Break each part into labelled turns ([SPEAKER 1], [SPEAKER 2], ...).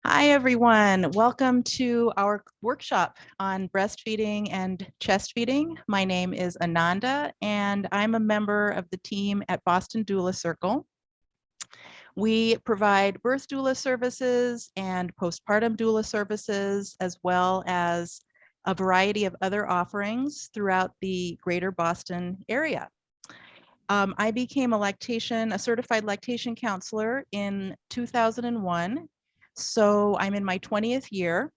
[SPEAKER 1] Hi, everyone. Welcome to our workshop on breastfeeding and chest feeding. My name is Ananda, and I'm a member of the team at Boston Doula Circle. We provide birth doula services and postpartum doula services, as well as a variety of other offerings throughout the greater Boston area. I became a certified lactation counselor in 2001. So I'm in my 20th year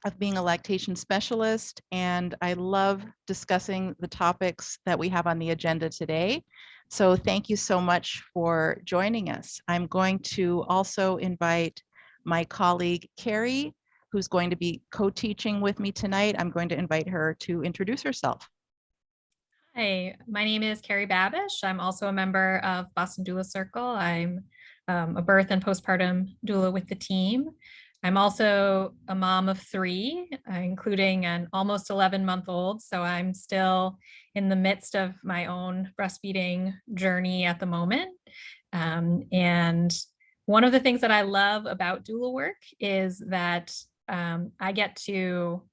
[SPEAKER 1] of being a lactation specialist, and I love discussing the topics that we have on the agenda today. So thank you so much for joining us. I'm going to also invite my colleague, Carrie, who's going to be co-teaching with me tonight. I'm going to invite her to introduce herself.
[SPEAKER 2] Hi, my name is Carrie Babish. I'm also a member of Boston Doula Circle. I'm a birth and postpartum doula with the team. I'm also a mom of three, including an almost 11-month-old. So I'm still in the midst of my own breastfeeding journey at the moment. And one of the things that I love about doula work is that I get to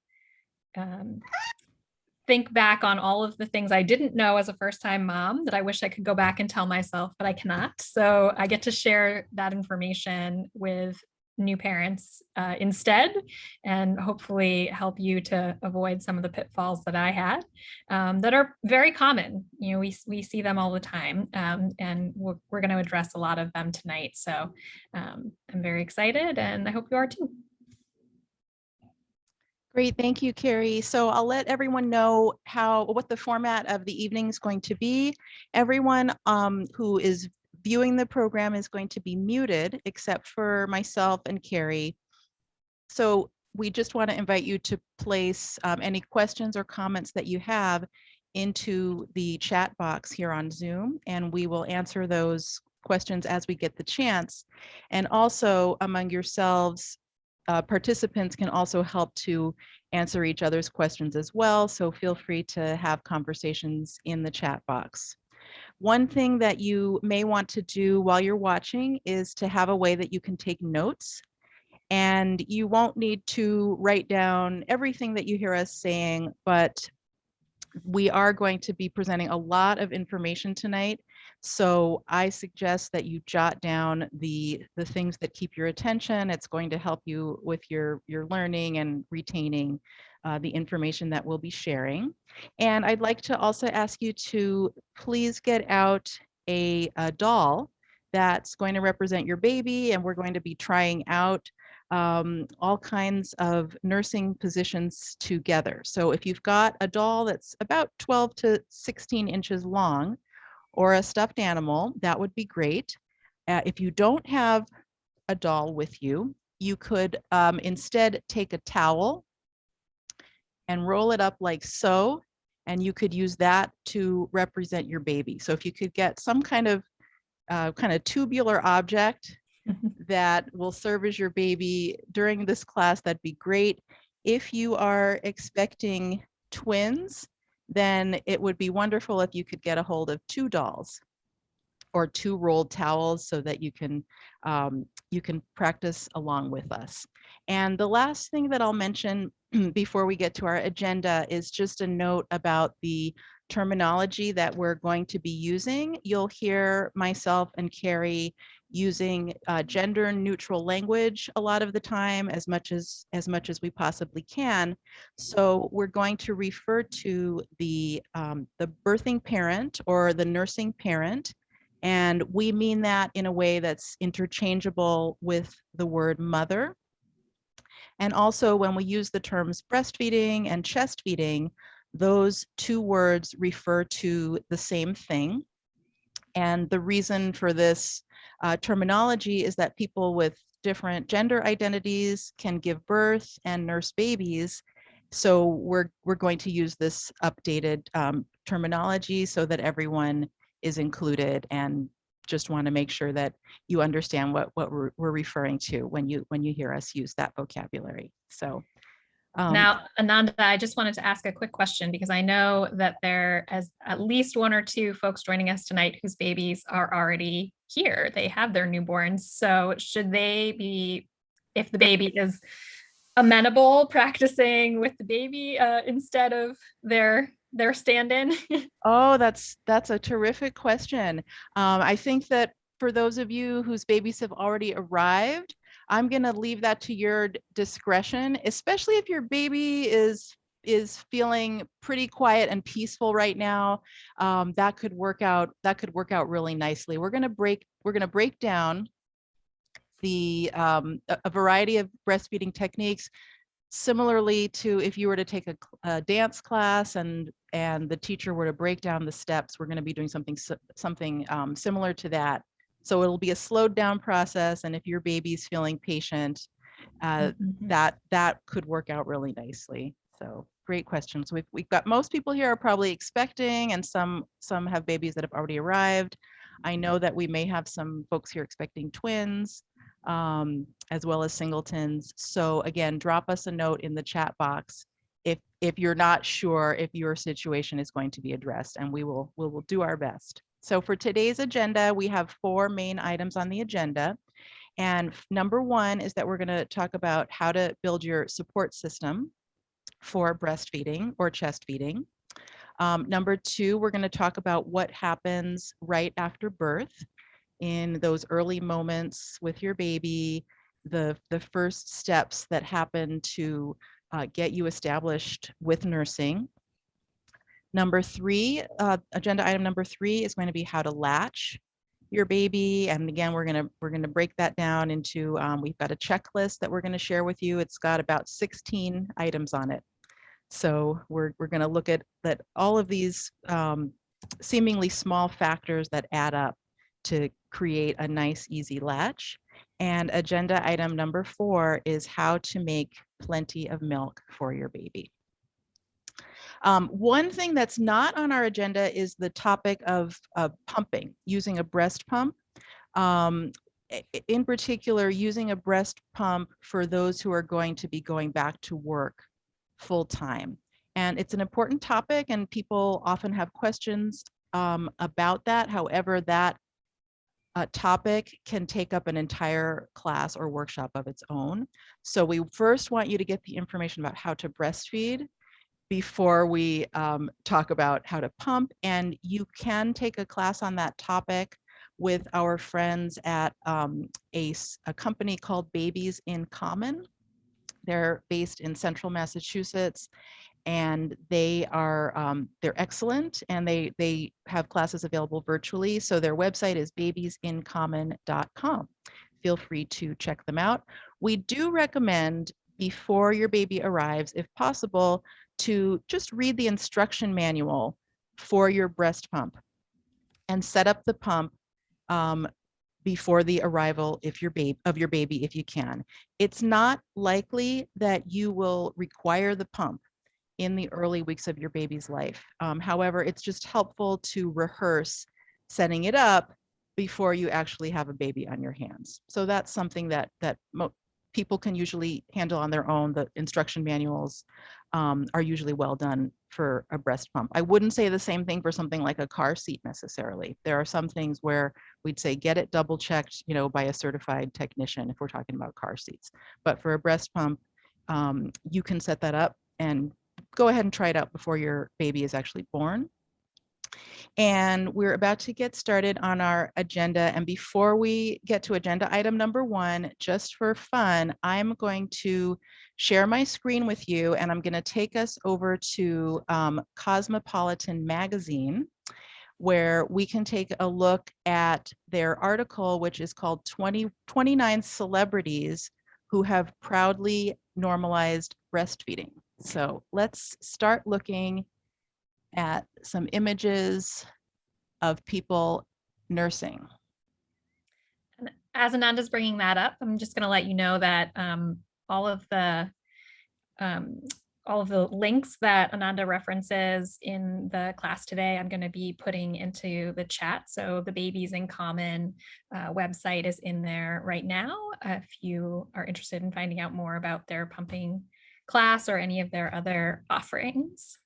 [SPEAKER 2] think back on all of the things I didn't know as a first-time mom that I wish I could go back and tell myself, but I cannot. So I get to share that information with new parents instead, and hopefully help you to avoid some of the pitfalls that I had that are very common. You know, we see them all the time, and we're going to address a lot of them tonight. So I'm very excited, and I hope you are too.
[SPEAKER 1] Great, thank you, Carrie. So I'll let everyone know what the format of the evening is going to be. Everyone who is viewing the program is going to be muted, except for myself and Carrie. So we just want to invite you to place any questions or comments that you have into the chat box here on Zoom, and we will answer those questions as we get the chance. And also among yourselves, participants can also help to answer each other's questions as well. So feel free to have conversations in the chat box. One thing that you may want to do while you're watching is to have a way that you can take notes. And you won't need to write down everything that you hear us saying, but we are going to be presenting a lot of information tonight. So I suggest that you jot down the things that keep your attention. It's going to help you with your learning and retaining the information that we'll be sharing. And I'd like to also ask you to please get out a doll that's going to represent your baby, and we're going to be trying out all kinds of nursing positions together. So if you've got a doll that's about 12 to 16 inches long or a stuffed animal, that would be great. If you don't have a doll with you, you could instead take a towel and roll it up like so, and you could use that to represent your baby. So if you could get some kind of tubular object that will serve as your baby during this class, that'd be great. If you are expecting twins, then it would be wonderful if you could get a hold of two dolls or two rolled towels so that you can practice along with us. And the last thing that I'll mention before we get to our agenda is just a note about the terminology that we're going to be using. You'll hear myself and Carrie using gender neutral language a lot of the time, as much as we possibly can. So we're going to refer to the birthing parent or the nursing parent, and we mean that in a way that's interchangeable with the word mother. And also when we use the terms breastfeeding and chest feeding, those two words refer to the same thing. And the reason for this terminology is that people with different gender identities can give birth and nurse babies. So we're going to use this updated terminology so that everyone is included, and just want to make sure that you understand what we're referring to when you hear us use that vocabulary. So
[SPEAKER 2] Now, Ananda, I just wanted to ask a quick question because I know that there is at least one or two folks joining us tonight whose babies are already here. They have their newborns. So should they be if the baby is amenable, practicing with the baby instead of their stand-in.
[SPEAKER 1] Oh, that's a terrific question. I think that for those of you whose babies have already arrived, I'm going to leave that to your discretion, especially if your baby is feeling pretty quiet and peaceful right now. That could work out. That could work out really nicely. We're going to break down a variety of breastfeeding techniques, similarly to if you were to take a dance class and the teacher were to break down the steps. We're going to be doing something similar to that. So it'll be a slowed down process, and if your baby's feeling patient, that could work out really nicely. So great questions. We've got most people here are probably expecting, and some have babies that have already arrived. I know that we may have some folks here expecting twins, as well as singletons. So again, drop us a note in the chat box if you're not sure if your situation is going to be addressed, and we will do our best. So for today's agenda, we have 4 main items on the agenda. And number 1 is that we're going to talk about how to build your support system for breastfeeding or chest feeding. Number 2, we're going to talk about what happens right after birth, in those early moments with your baby, the first steps that happen to get you established with nursing. Number 3, agenda item number 3 is going to be how to latch your baby. And again, we're gonna break that down into, we've got a checklist that we're gonna share with you. It's got about 16 items on it. So we're gonna look at all of these seemingly small factors that add up to create a nice, easy latch. And agenda item number 4 is how to make plenty of milk for your baby. One thing that's not on our agenda is the topic of pumping, using a breast pump. In particular, using a breast pump for those who are going to be going back to work full time. And it's an important topic, and people often have questions about that. However, that topic can take up an entire class or workshop of its own. So we first want you to get the information about how to breastfeed before we talk about how to pump. And you can take a class on that topic with our friends at a company called Babies in Common. They're based in Central Massachusetts, and they are they're excellent, and they have classes available virtually. So their website is babiesincommon.com. Feel free to check them out. We do recommend, before your baby arrives, if possible, to just read the instruction manual for your breast pump and set up the pump before the arrival of your baby if you can. It's not likely that you will require the pump in the early weeks of your baby's life. However, it's just helpful to rehearse setting it up before you actually have a baby on your hands. So that's something that people can usually handle on their own. The instruction manuals are usually well done for a breast pump. I wouldn't say the same thing for something like a car seat necessarily. There are some things where we'd say get it double checked, by a certified technician if we're talking about car seats. But for a breast pump, you can set that up and go ahead and try it out before your baby is actually born. And we're about to get started on our agenda. And before we get to agenda item number 1, just for fun, I'm going to share my screen with you, and I'm going to take us over to Cosmopolitan Magazine, where we can take a look at their article, which is called 29 Celebrities Who Have Proudly Normalized Breastfeeding. So let's start looking at some images of people nursing.
[SPEAKER 2] As Ananda's bringing that up, I'm just going to let you know that all of the links that Ananda references in the class today, I'm going to be putting into the chat. So the Babies in Common website is in there right now if you are interested in finding out more about their pumping class or any of their other offerings.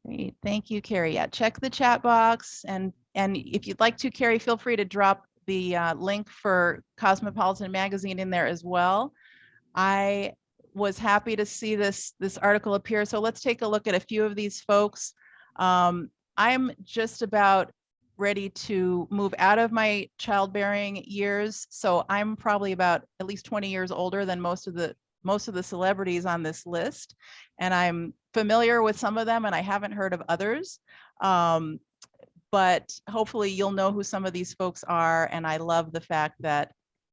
[SPEAKER 1] Great, thank you, Carrie. Yeah, check the chat box, and if you'd like to, Carrie, feel free to drop the link for Cosmopolitan magazine in there as well. I was happy to see this article appear. So let's take a look at a few of these folks. I'm just about ready to move out of my childbearing years. So I'm probably about at least 20 years older than most of the celebrities on this list. And I'm familiar with some of them and I haven't heard of others. But hopefully you'll know who some of these folks are. And I love the fact that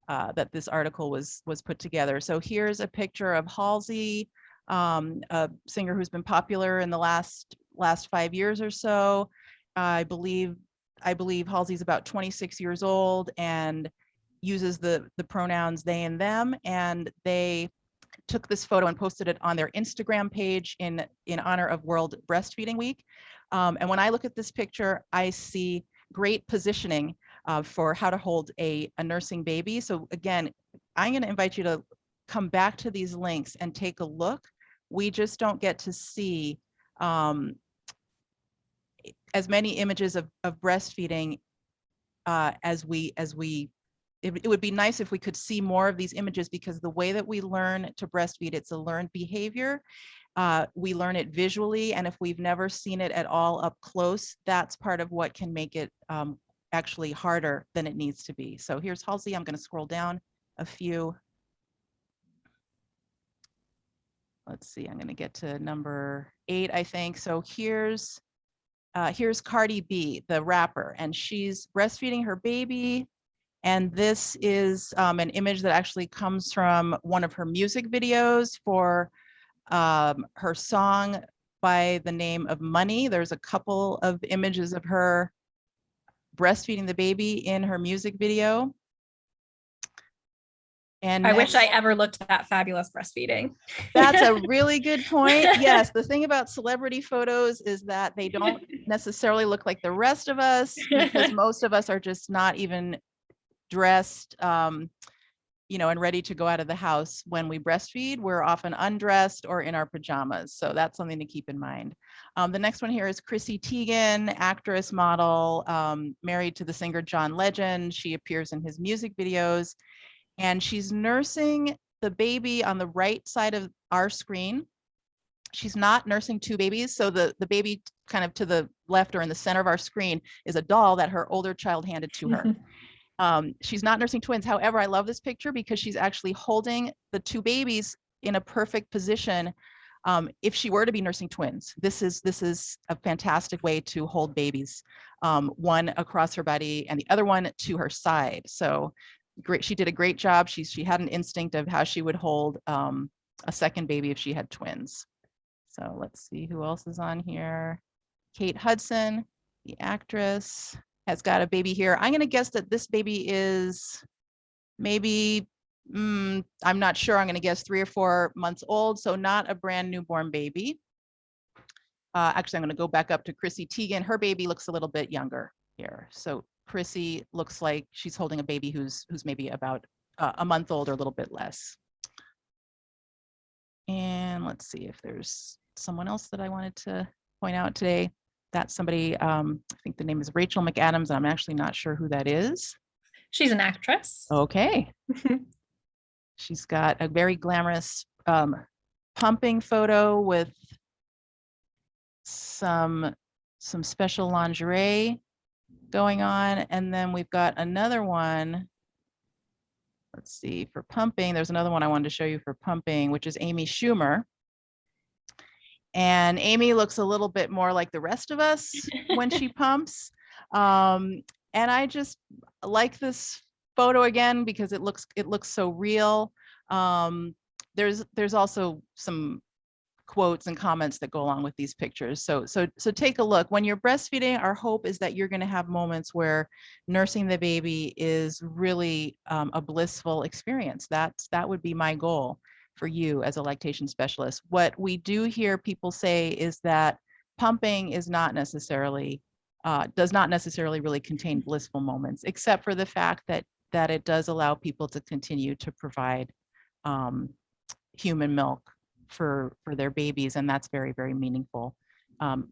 [SPEAKER 1] that this article was put together. So here's a picture of Halsey, a singer who's been popular in the last 5 years or so. I believe Halsey's about 26 years old and uses the pronouns they and them. And they took this photo and posted it on their Instagram page in honor of World Breastfeeding Week. And when I look at this picture, I see great positioning for how to hold a nursing baby. So again, I'm going to invite you to come back to these links and take a look. We just don't get to see as many images of breastfeeding as we it would be nice if we could see more of these images, because the way that we learn to breastfeed, it's a learned behavior. We learn it visually, and if we've never seen it at all up close, that's part of what can make it actually harder than it needs to be. So here's Halsey. I'm going to scroll down a few. Let's see, I'm going to get to number 8, I think. So here's Cardi B, the rapper, and she's breastfeeding her baby. And this is an image that actually comes from one of her music videos for her song by the name of Money. There's a couple of images of her breastfeeding the baby in her music video. And
[SPEAKER 2] I wish I ever looked that fabulous breastfeeding.
[SPEAKER 1] That's a really good point. Yes, the thing about celebrity photos is that they don't necessarily look like the rest of us, because most of us are just not even dressed, and ready to go out of the house when we breastfeed. We're often undressed or in our pajamas. So that's something to keep in mind. The next one here is Chrissy Teigen, actress, model, married to the singer John Legend. She appears in his music videos, and she's nursing the baby on the right side of our screen. She's not nursing two babies. So the baby kind of to the left or in the center of our screen is a doll that her older child handed to her. She's not nursing twins. However, I love this picture because she's actually holding the two babies in a perfect position. If she were to be nursing twins, this is a fantastic way to hold babies, one across her body and the other one to her side. So great, she did a great job. She had an instinct of how she would hold a second baby if she had twins. So let's see who else is on here. Kate Hudson, the actress, has got a baby here. I'm going to guess that this baby is maybe, I'm not sure. I'm going to guess 3 or 4 months old. So not a brand newborn baby. Actually, I'm going to go back up to Chrissy Teigen. Her baby looks a little bit younger here. So Chrissy looks like she's holding a baby who's maybe about a month old or a little bit less. And let's see if there's someone else that I wanted to point out today. That's somebody, I think the name is Rachel McAdams, and I'm actually not sure who that is.
[SPEAKER 2] She's an actress.
[SPEAKER 1] Okay. She's got a very glamorous pumping photo with some special lingerie going on. And then we've got another one. Let's see, for pumping, there's another one I wanted to show you for pumping, which is Amy Schumer. And Amy looks a little bit more like the rest of us when she pumps. And I just like this photo again because it looks so real. There's also some quotes and comments that go along with these pictures. So take a look. When you're breastfeeding, our hope is that you're going to have moments where nursing the baby is really a blissful experience. That would be my goal for you as a lactation specialist. What we do hear people say is that pumping is not necessarily, does not necessarily really contain blissful moments, except for the fact that it does allow people to continue to provide human milk for their babies, and that's very, very meaningful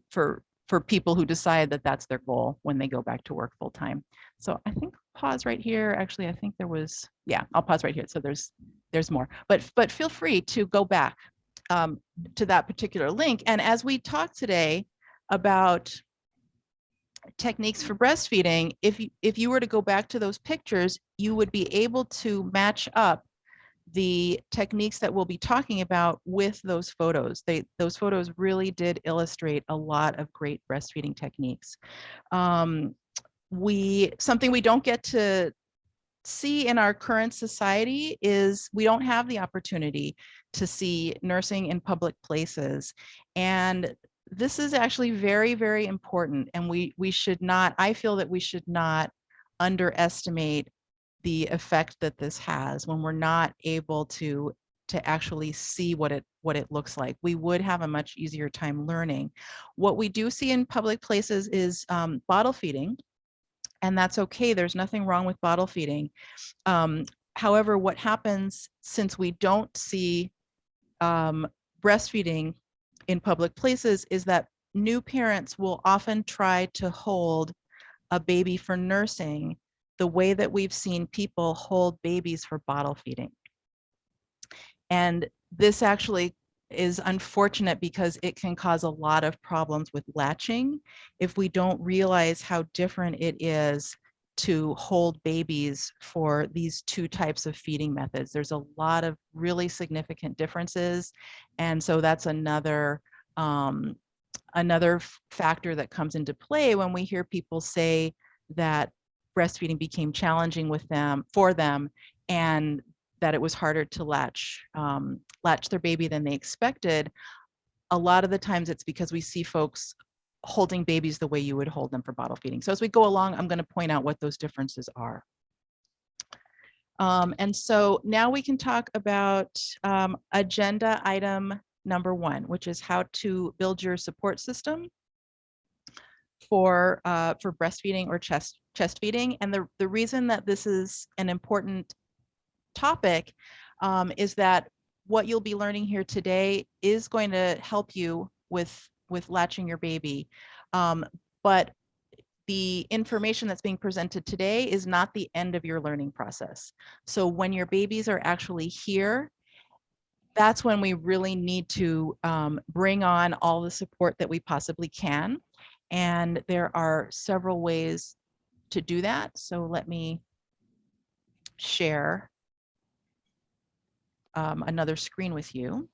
[SPEAKER 1] for for people who decide that that's their goal when they go back to work full time. So I think pause right here. Actually, I think there was, yeah, I'll pause right here. So there's more, but feel free to go back to that particular link. And as we talk today about techniques for breastfeeding, if you were to go back to those pictures, you would be able to match up the techniques that we'll be talking about with those photos. Those photos really did illustrate a lot of great breastfeeding techniques. Something we don't get to see in our current society is we don't have the opportunity to see nursing in public places. And this is actually very, very important. And we should not, I feel that we should not underestimate the effect that this has when we're not able to actually see what it looks like. We would have a much easier time learning. What we do see in public places is bottle feeding, and that's okay. There's nothing wrong with bottle feeding. However, what happens since we don't see breastfeeding in public places is that new parents will often try to hold a baby for nursing the way that we've seen people hold babies for bottle feeding. And this actually is unfortunate because it can cause a lot of problems with latching if we don't realize how different it is to hold babies for these two types of feeding methods. There's a lot of really significant differences. And so that's another factor that comes into play when we hear people say that breastfeeding became challenging for them, and that it was harder to latch their baby than they expected. A lot of the times it's because we see folks holding babies the way you would hold them for bottle feeding. So as we go along, I'm going to point out what those differences are. And so now we can talk about agenda item number 1, which is how to build your support system for breastfeeding or chest feeding. And the reason that this is an important topic is that what you'll be learning here today is going to help you with latching your baby. But the information that's being presented today is not the end of your learning process. So when your babies are actually here, that's when we really need to bring on all the support that we possibly can. And there are several ways to do that. So let me share another screen with you.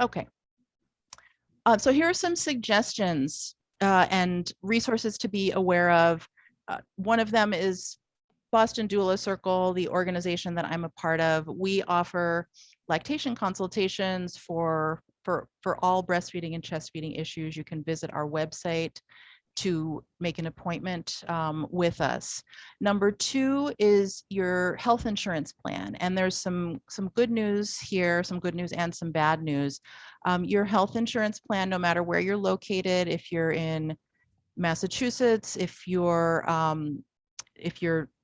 [SPEAKER 1] Okay. So here are some suggestions and resources to be aware of. One of them is Boston Doula Circle, the organization that I'm a part of. We offer lactation consultations for all breastfeeding and chest feeding issues. You can visit our website to make an appointment with us. Number 2 is your health insurance plan. And there's some good news here, some good news and some bad news. Your health insurance plan, no matter where you're located, if you're in Massachusetts, if you're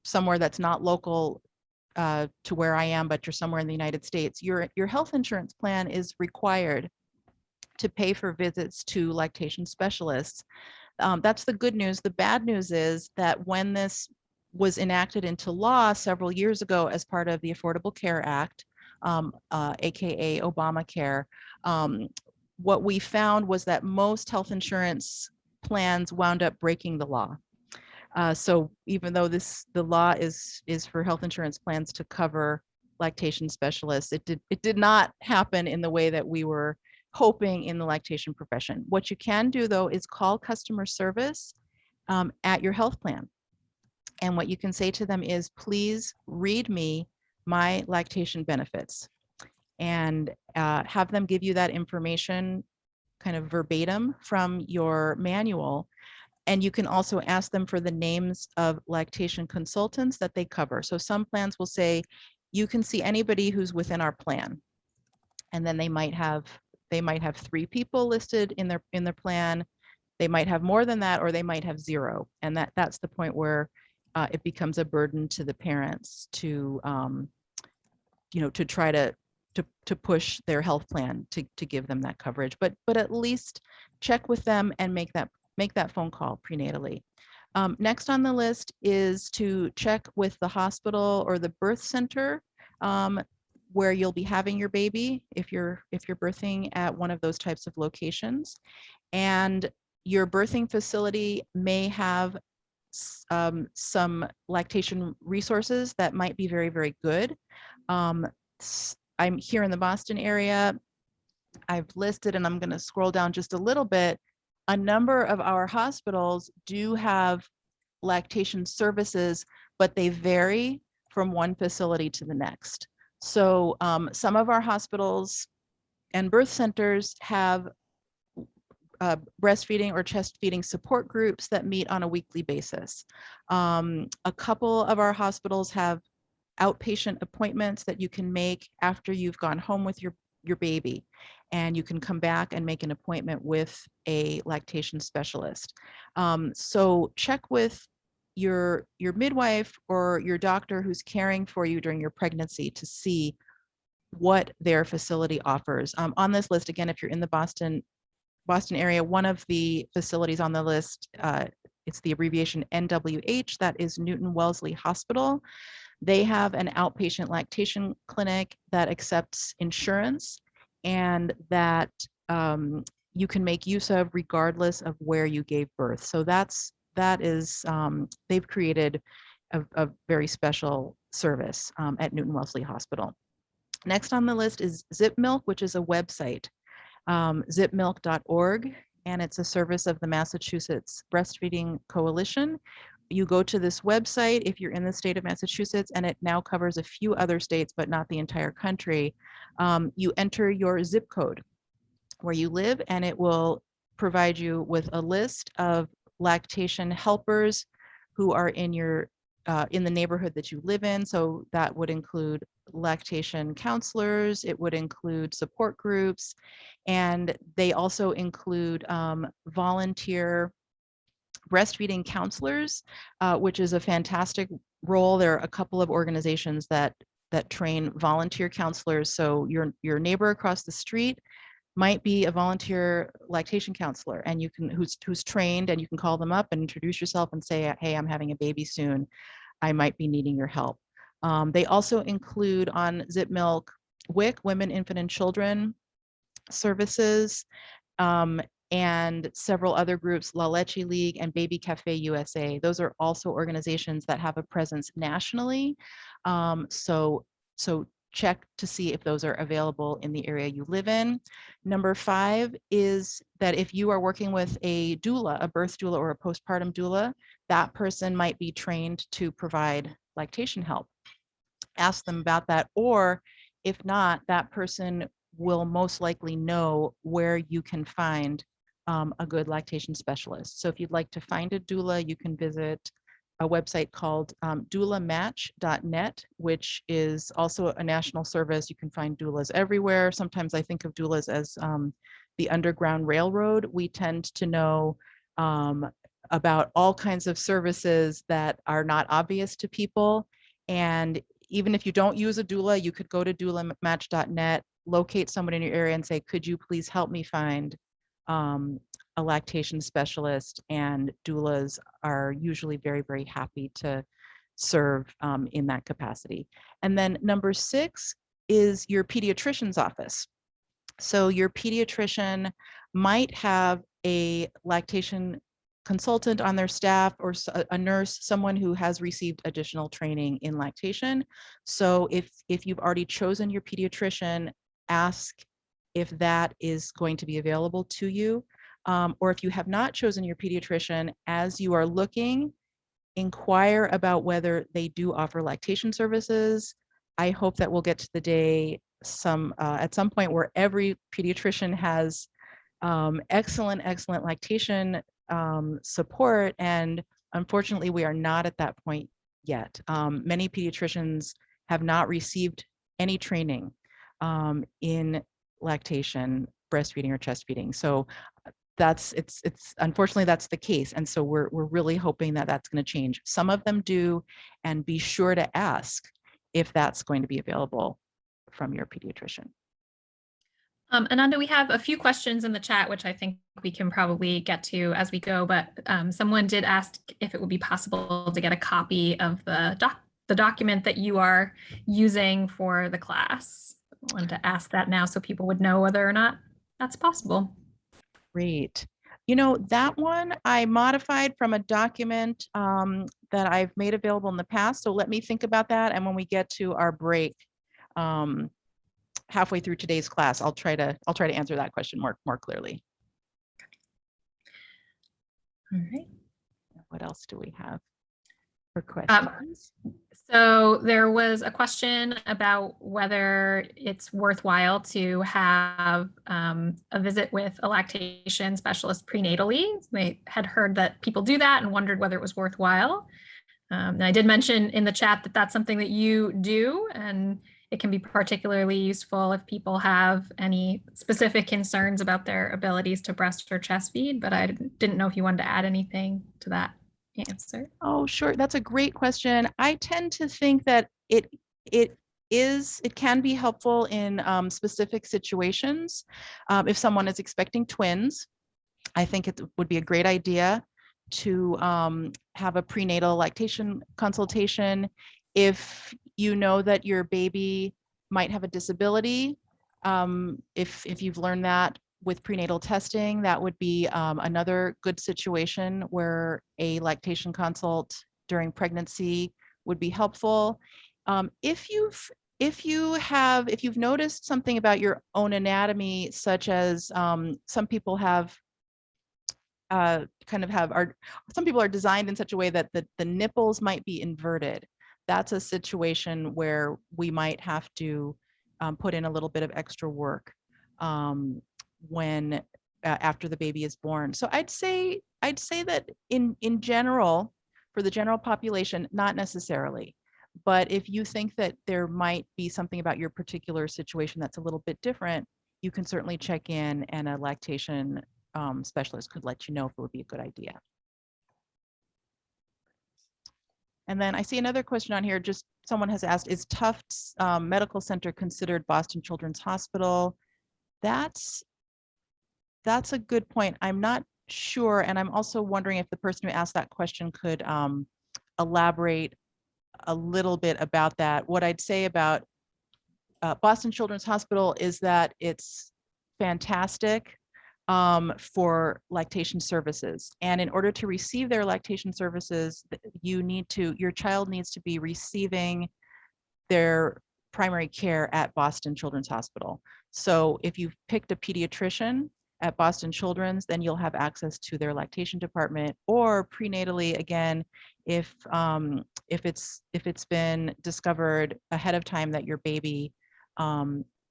[SPEAKER 1] somewhere that's not local to where I am, but you're somewhere in the United States, your health insurance plan is required to pay for visits to lactation specialists. That's the good news. The bad news is that when this was enacted into law several years ago as part of the Affordable Care Act, aka Obamacare, what we found was that most health insurance plans wound up breaking the law. So even though the law is for health insurance plans to cover lactation specialists, it did not happen in the way that we were hoping in the lactation profession. What you can do though is call customer service at your health plan. And what you can say to them is, please read me my lactation benefits, and have them give you that information kind of verbatim from your manual. And you can also ask them for the names of lactation consultants that they cover. So some plans will say, you can see anybody who's within our plan. And then they might have 3 people listed in their plan. They might have more than that, or they might have 0. And that's the point where it becomes a burden to the parents to, to try to push their health plan to give them that coverage. But at least check with them and make that phone call prenatally. Next on the list is to check with the hospital or the birth center where you'll be having your baby if you're birthing at one of those types of locations. And your birthing facility may have some lactation resources that might be very, very good. I'm here in the Boston area. I've listed, and I'm going to scroll down just a little bit. A number of our hospitals do have lactation services, but they vary from one facility to the next. So some of our hospitals and birth centers have breastfeeding or chest feeding support groups that meet on a weekly basis. A couple of our hospitals have outpatient appointments that you can make after you've gone home with your baby, and you can come back and make an appointment with a lactation specialist. So check with your midwife or your doctor who's caring for you during your pregnancy to see what their facility offers. On this list, again, if you're in the Boston area, one of the facilities on the list, it's the abbreviation NWH, that is Newton Wellesley Hospital. They have an outpatient lactation clinic that accepts insurance and that you can make use of regardless of where you gave birth. So they've created a very special service at Newton Wellesley Hospital. Next on the list is Zip Milk, which is a website, zipmilk.org, and it's a service of the Massachusetts Breastfeeding Coalition. You go to this website if you're in the state of Massachusetts, and it now covers a few other states, but not the entire country. You enter your zip code where you live, and it will provide you with a list of lactation helpers who are in the neighborhood that you live in. So that would include lactation counselors, it would include support groups, and they also include volunteer breastfeeding counselors, which is a fantastic role. There are a couple of organizations that train volunteer counselors. So your neighbor across the street might be a volunteer lactation counselor, and you can who's trained, and you can call them up and introduce yourself and say, hey, I'm having a baby soon. I might be needing your help. They also include on Zip Milk WIC, Women, Infant, and Children services, and several other groups, La Leche League and Baby Cafe USA. Those are also organizations that have a presence nationally. So check to see if those are available in the area you live in. Number 5 is that if you are working with a doula, a birth doula or a postpartum doula, that person might be trained to provide lactation help. Ask them about that, or if not, that person will most likely know where you can find a good lactation specialist. So if you'd like to find a doula, you can visit a website called doulamatch.net, which is also a national service. You can find doulas everywhere. Sometimes I think of doulas as the Underground Railroad. We tend to know about all kinds of services that are not obvious to people. And even if you don't use a doula, you could go to doulamatch.net, locate someone in your area and say, could you please help me find a lactation specialist? And doulas are usually very, very happy to serve in that capacity. And then number 6 is your pediatrician's office. So your pediatrician might have a lactation consultant on their staff, or a nurse, someone who has received additional training in lactation. So if you've already chosen your pediatrician, ask if that is going to be available to you. Or if you have not chosen your pediatrician, as you are looking, inquire about whether they do offer lactation services. I hope that we'll get to the day at some point where every pediatrician has excellent lactation support, and unfortunately we are not at that point yet. Many pediatricians have not received any training in lactation, breastfeeding, or chest feeding. So it's unfortunately that's the case. And so we're really hoping that that's going to change. Some of them do, and be sure to ask if that's going to be available from your pediatrician.
[SPEAKER 2] Ananda, we have a few questions in the chat, which I think we can probably get to as we go, but someone did ask if it would be possible to get a copy of the document that you are using for the class. I wanted to ask that now so people would know whether or not that's possible.
[SPEAKER 1] Great. You know, that one I modified from a document that I've made available in the past. So let me think about that. And when we get to our break, halfway through today's class, I'll try to answer that question more clearly.
[SPEAKER 2] All right.
[SPEAKER 1] What else do we have for questions?
[SPEAKER 2] So there was a question about whether it's worthwhile to have a visit with a lactation specialist prenatally. They had heard that people do that and wondered whether it was worthwhile. And I did mention in the chat that that's something that you do, and it can be particularly useful if people have any specific concerns about their abilities to breast or chest feed, but I didn't know if you wanted to add anything to that answer.
[SPEAKER 1] Oh, sure. That's a great question. I tend to think that it can be helpful in specific situations. If someone is expecting twins, I think it would be a great idea to have a prenatal lactation consultation. If you know that your baby might have a disability, if you've learned that with prenatal testing, that would be another good situation where a lactation consult during pregnancy would be helpful. If you've noticed something about your own anatomy, such as some people some people are designed in such a way that the nipples might be inverted. That's a situation where we might have to put in a little bit of extra work when after the baby is born. So I'd say that in general, for the general population, not necessarily. But if you think that there might be something about your particular situation that's a little bit different, you can certainly check in, and a lactation specialist could let you know if it would be a good idea. And then I see another question on here. Just someone has asked, is Tufts Medical Center considered Boston Children's Hospital? That's a good point. I'm not sure. And I'm also wondering if the person who asked that question could elaborate a little bit about that. What I'd say about Boston Children's Hospital is that it's fantastic for lactation services. And in order to receive their lactation services, your child needs to be receiving their primary care at Boston Children's Hospital. So if you've picked a pediatrician at Boston Children's, then you'll have access to their lactation department, or prenatally, again, if it's been discovered ahead of time that your baby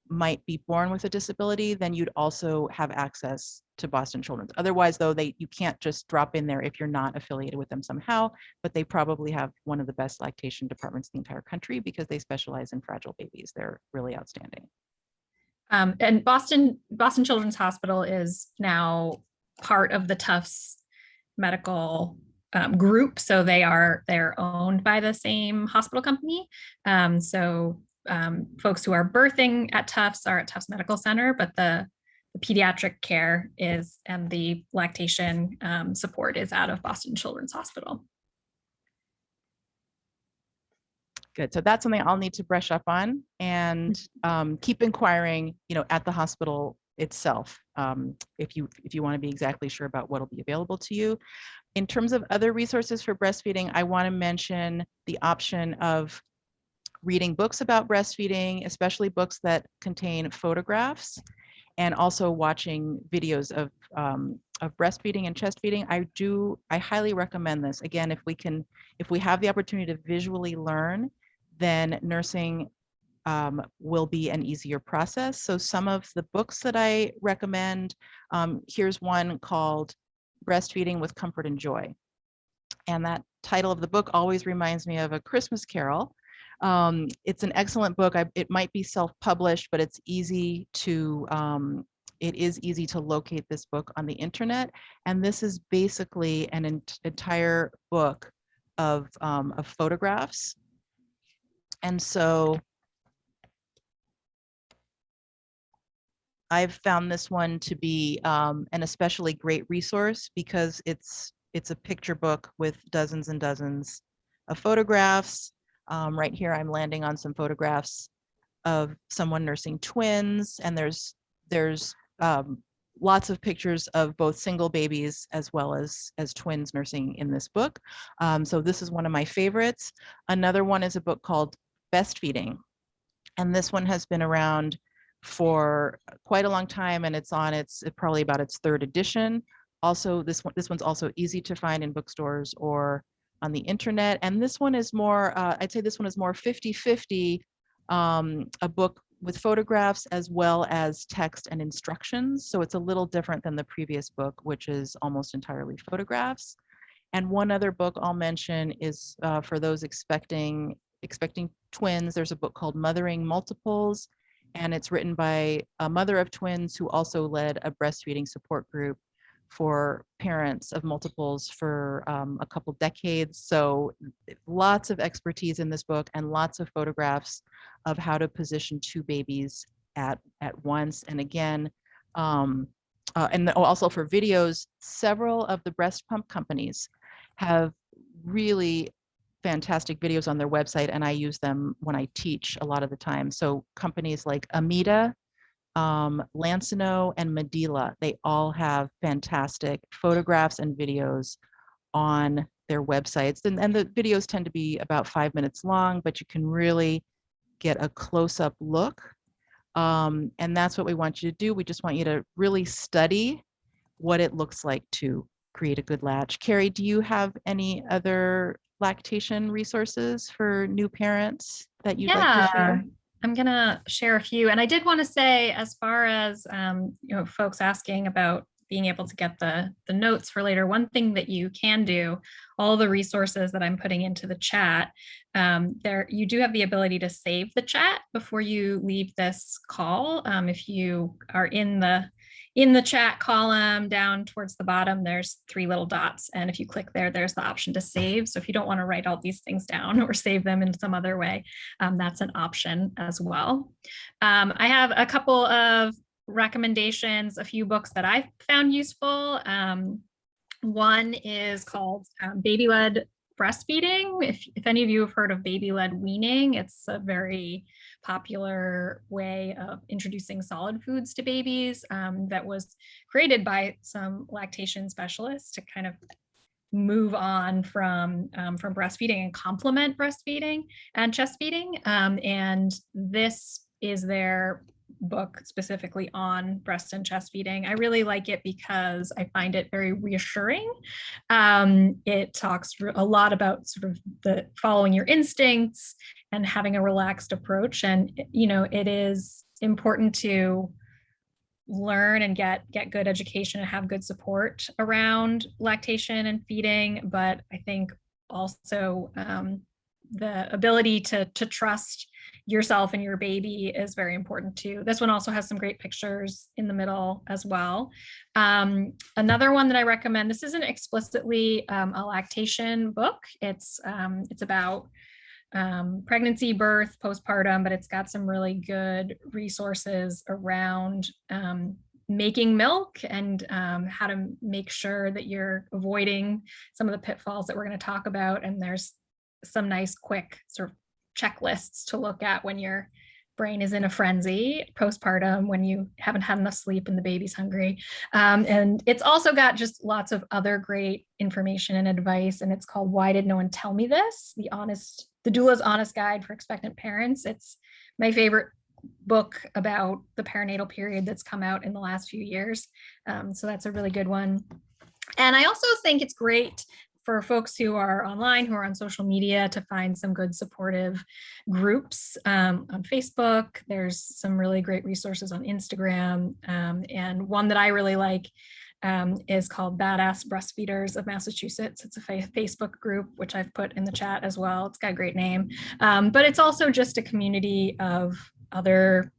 [SPEAKER 1] might be born with a disability, then you'd also have access to Boston Children's. Otherwise, though, you can't just drop in there if you're not affiliated with them somehow, but they probably have one of the best lactation departments in the entire country because they specialize in fragile babies. They're really outstanding.
[SPEAKER 2] And Boston Children's Hospital is now part of the Tufts Medical group, so they're owned by the same hospital company. Folks who are birthing at Tufts are at Tufts Medical Center, but the pediatric care and the lactation support is out of Boston Children's Hospital.
[SPEAKER 1] Good. So that's something I'll need to brush up on, and keep inquiring, at the hospital itself, if you want to be exactly sure about what will be available to you. In terms of other resources for breastfeeding, I want to mention the option of reading books about breastfeeding, especially books that contain photographs, and also watching videos of breastfeeding and chest feeding. I highly recommend this. Again, if we have the opportunity to visually learn, then nursing will be an easier process. So some of the books that I recommend, here's one called Breastfeeding with Comfort and Joy. And that title of the book always reminds me of A Christmas Carol, It's an excellent book. It might be self-published, but it's easy to it is easy to locate this book on the internet. And this is basically an entire book of photographs. And so I've found this one to be an especially great resource because it's a picture book with dozens and dozens of photographs. Right here, I'm landing on some photographs of someone nursing twins, and there's lots of pictures of both single babies as well as twins nursing in this book. So this is one of my favorites. Another one is a book called Breastfeeding, and this one has been around for quite a long time, and it's probably about its third edition. Also, this one's also easy to find in bookstores or on the internet. And this one is more, I'd say this one is more 50-50, a book with photographs as well as text and instructions. So it's a little different than the previous book, which is almost entirely photographs. And one other book I'll mention is for those expecting twins. There's a book called Mothering Multiples, and it's written by a mother of twins who also led a breastfeeding support group for parents of multiples for a couple decades. So lots of expertise in this book and lots of photographs of how to position two babies at once. And again, and also for videos, several of the breast pump companies have really fantastic videos on their website, and I use them when I teach a lot of the time. So companies like Amida, Lancino, and Medela, they all have fantastic photographs and videos on their websites. And the videos tend to be about 5 minutes long, but you can really get a close-up look. And that's what we want you to do. We just want you to really study what it looks like to create a good latch. Carrie, do you have any other lactation resources for new parents that you'd like to share?
[SPEAKER 2] I'm going to share a few. And I did want to say, as far as folks asking about being able to get the notes for later, one thing that you can do, all the resources that I'm putting into the chat, there you do have the ability to save the chat before you leave this call. If you are in the chat column down towards the bottom, there's 3 little dots. And if you click there, there's the option to save. So if you don't want to write all these things down or save them in some other way, that's an option as well. I have a couple of recommendations, a few books that I found useful. One is called Baby-Led Breastfeeding. If any of you have heard of baby-led weaning, it's a very popular way of introducing solid foods to babies that was created by some lactation specialists to kind of move on from breastfeeding and complement breastfeeding and chest feeding. And this is their book specifically on breast and chest feeding. I really like it because I find it very reassuring. It talks a lot about sort of the following your instincts and having a relaxed approach. And, it is important to learn and get good education and have good support around lactation and feeding. But I think also the ability to trust yourself and your baby is very important too. This one also has some great pictures in the middle as well. Another one that I recommend, this isn't explicitly a lactation book. It's about pregnancy, birth, postpartum, but it's got some really good resources around making milk and how to make sure that you're avoiding some of the pitfalls that we're going to talk about. And there's some nice quick sort of checklists to look at when your brain is in a frenzy postpartum, when you haven't had enough sleep and the baby's hungry. And it's also got just lots of other great information and advice. And it's called Why Did No One Tell Me This? The Doula's Honest Guide for Expectant Parents. It's my favorite book about the perinatal period that's come out in the last few years. So that's a really good one. And I also think it's great for folks who are online, who are on social media, to find some good supportive groups on Facebook. There's some really great resources on Instagram. And one that I really like is called Badass Breastfeeders of Massachusetts. It's a Facebook group, which I've put in the chat as well. It's got a great name, but it's also just a community of other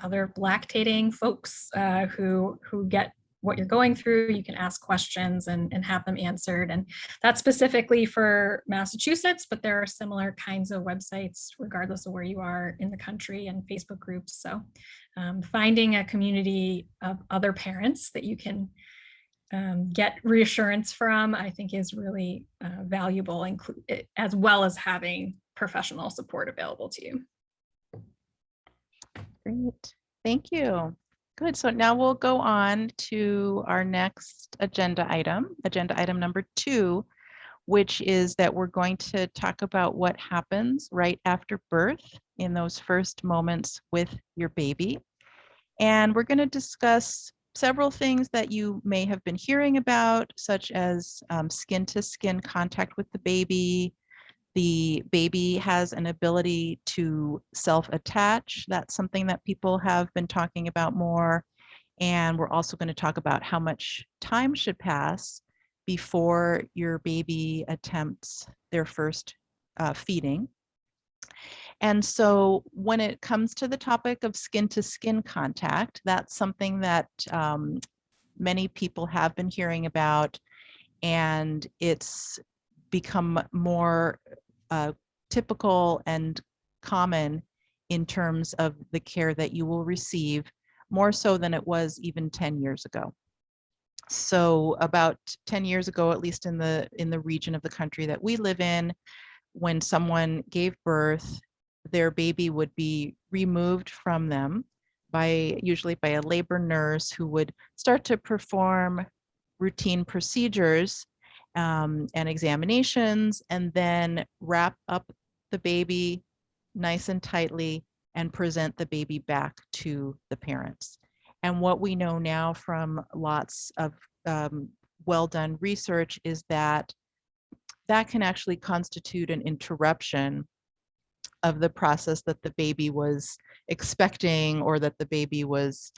[SPEAKER 2] lactating folks who get what you're going through. You can ask questions and have them answered. And that's specifically for Massachusetts, but there are similar kinds of websites regardless of where you are in the country, and Facebook groups. So finding a community of other parents that you can get reassurance from, I think is really valuable, as well as having professional support available to you.
[SPEAKER 1] Great, thank you. Good, so now we'll go on to our next agenda item number 2, which is that we're going to talk about what happens right after birth in those first moments with your baby. And we're going to discuss several things that you may have been hearing about, such as skin-to-skin contact with the baby. The baby has an ability to self-attach. That's something that people have been talking about more. And we're also going to talk about how much time should pass before your baby attempts their first feeding. And so when it comes to the topic of skin-to-skin contact, that's something that many people have been hearing about, and it's become more typical and common in terms of the care that you will receive, more so than it was even 10 years ago. So about 10 years ago, at least in the region of the country that we live in, when someone gave birth, their baby would be removed from them usually by a labor nurse, who would start to perform routine procedures and examinations, and then wrap up the baby nice and tightly and present the baby back to the parents. And what we know now from lots of well-done research is that that can actually constitute an interruption of the process that the baby was expecting, or that the baby was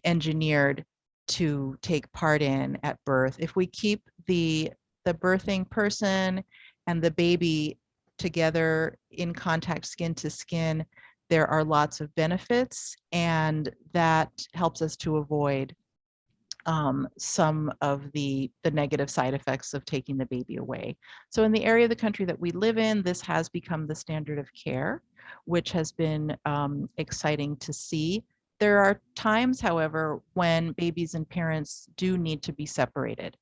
[SPEAKER 1] engineered to take part in at birth. If we keep the birthing person and the baby together in contact, skin to skin, there are lots of benefits, and that helps us to avoid some of the negative side effects of taking the baby away. So in the area of the country that we live in, this has become the standard of care, which has been exciting to see. There are times, however, when babies and parents do need to be separated.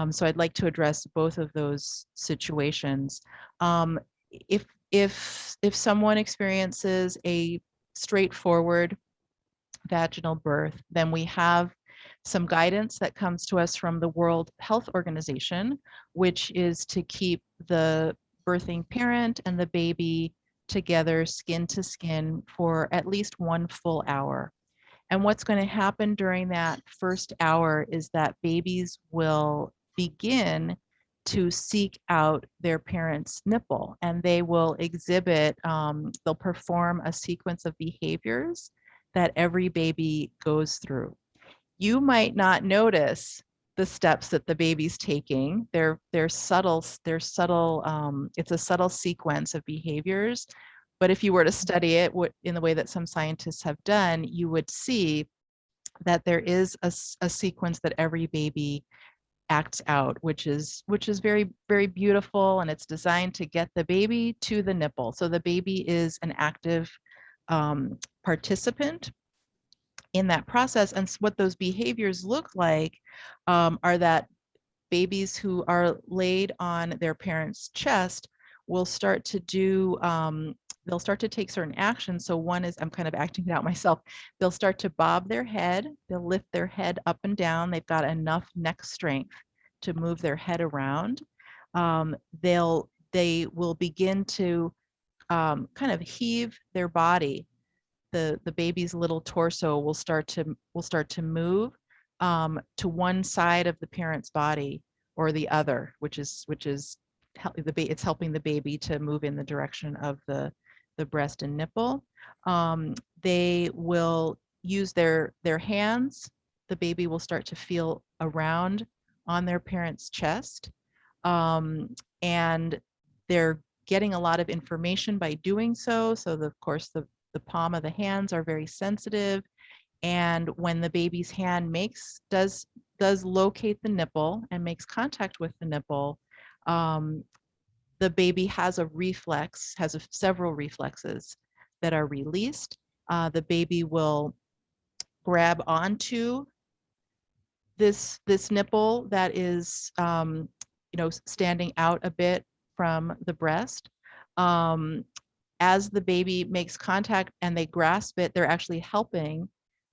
[SPEAKER 1] So I'd like to address both of those situations. If someone experiences a straightforward vaginal birth, then we have some guidance that comes to us from the World Health Organization, which is to keep the birthing parent and the baby together skin to skin for at least 1 full hour. And what's going to happen during that first hour is that babies will begin to seek out their parent's nipple, and they will exhibit, they'll perform a sequence of behaviors that every baby goes through. You might not notice the steps that the baby's taking. They're subtle. It's a subtle sequence of behaviors. But if you were to study it in the way that some scientists have done, you would see that there is a sequence that every baby acts out, which is very, very beautiful, and it's designed to get the baby to the nipple. So the baby is an active participant in that process. And what those behaviors look like are that babies who are laid on their parent's chest will start to do, they'll start to take certain actions. So one is, I'm kind of acting it out myself, they'll start to bob their head, they'll lift their head up and down, they've got enough neck strength to move their head around. They will begin to kind of heave their body. The baby's little torso will start to move to one side of the parent's body or the other, which is it's helping the baby to move in the direction of the breast and nipple. They will use their hands. the baby will start to feel around on their parent's chest. And they're getting a lot of information by doing so. So of course, the palm of the hands are very sensitive. And when the baby's hand does locate the nipple and makes contact with the nipple, the baby has several reflexes that are released. The baby will grab onto this nipple that is standing out a bit from the breast. As the baby makes contact and they grasp it, they're actually helping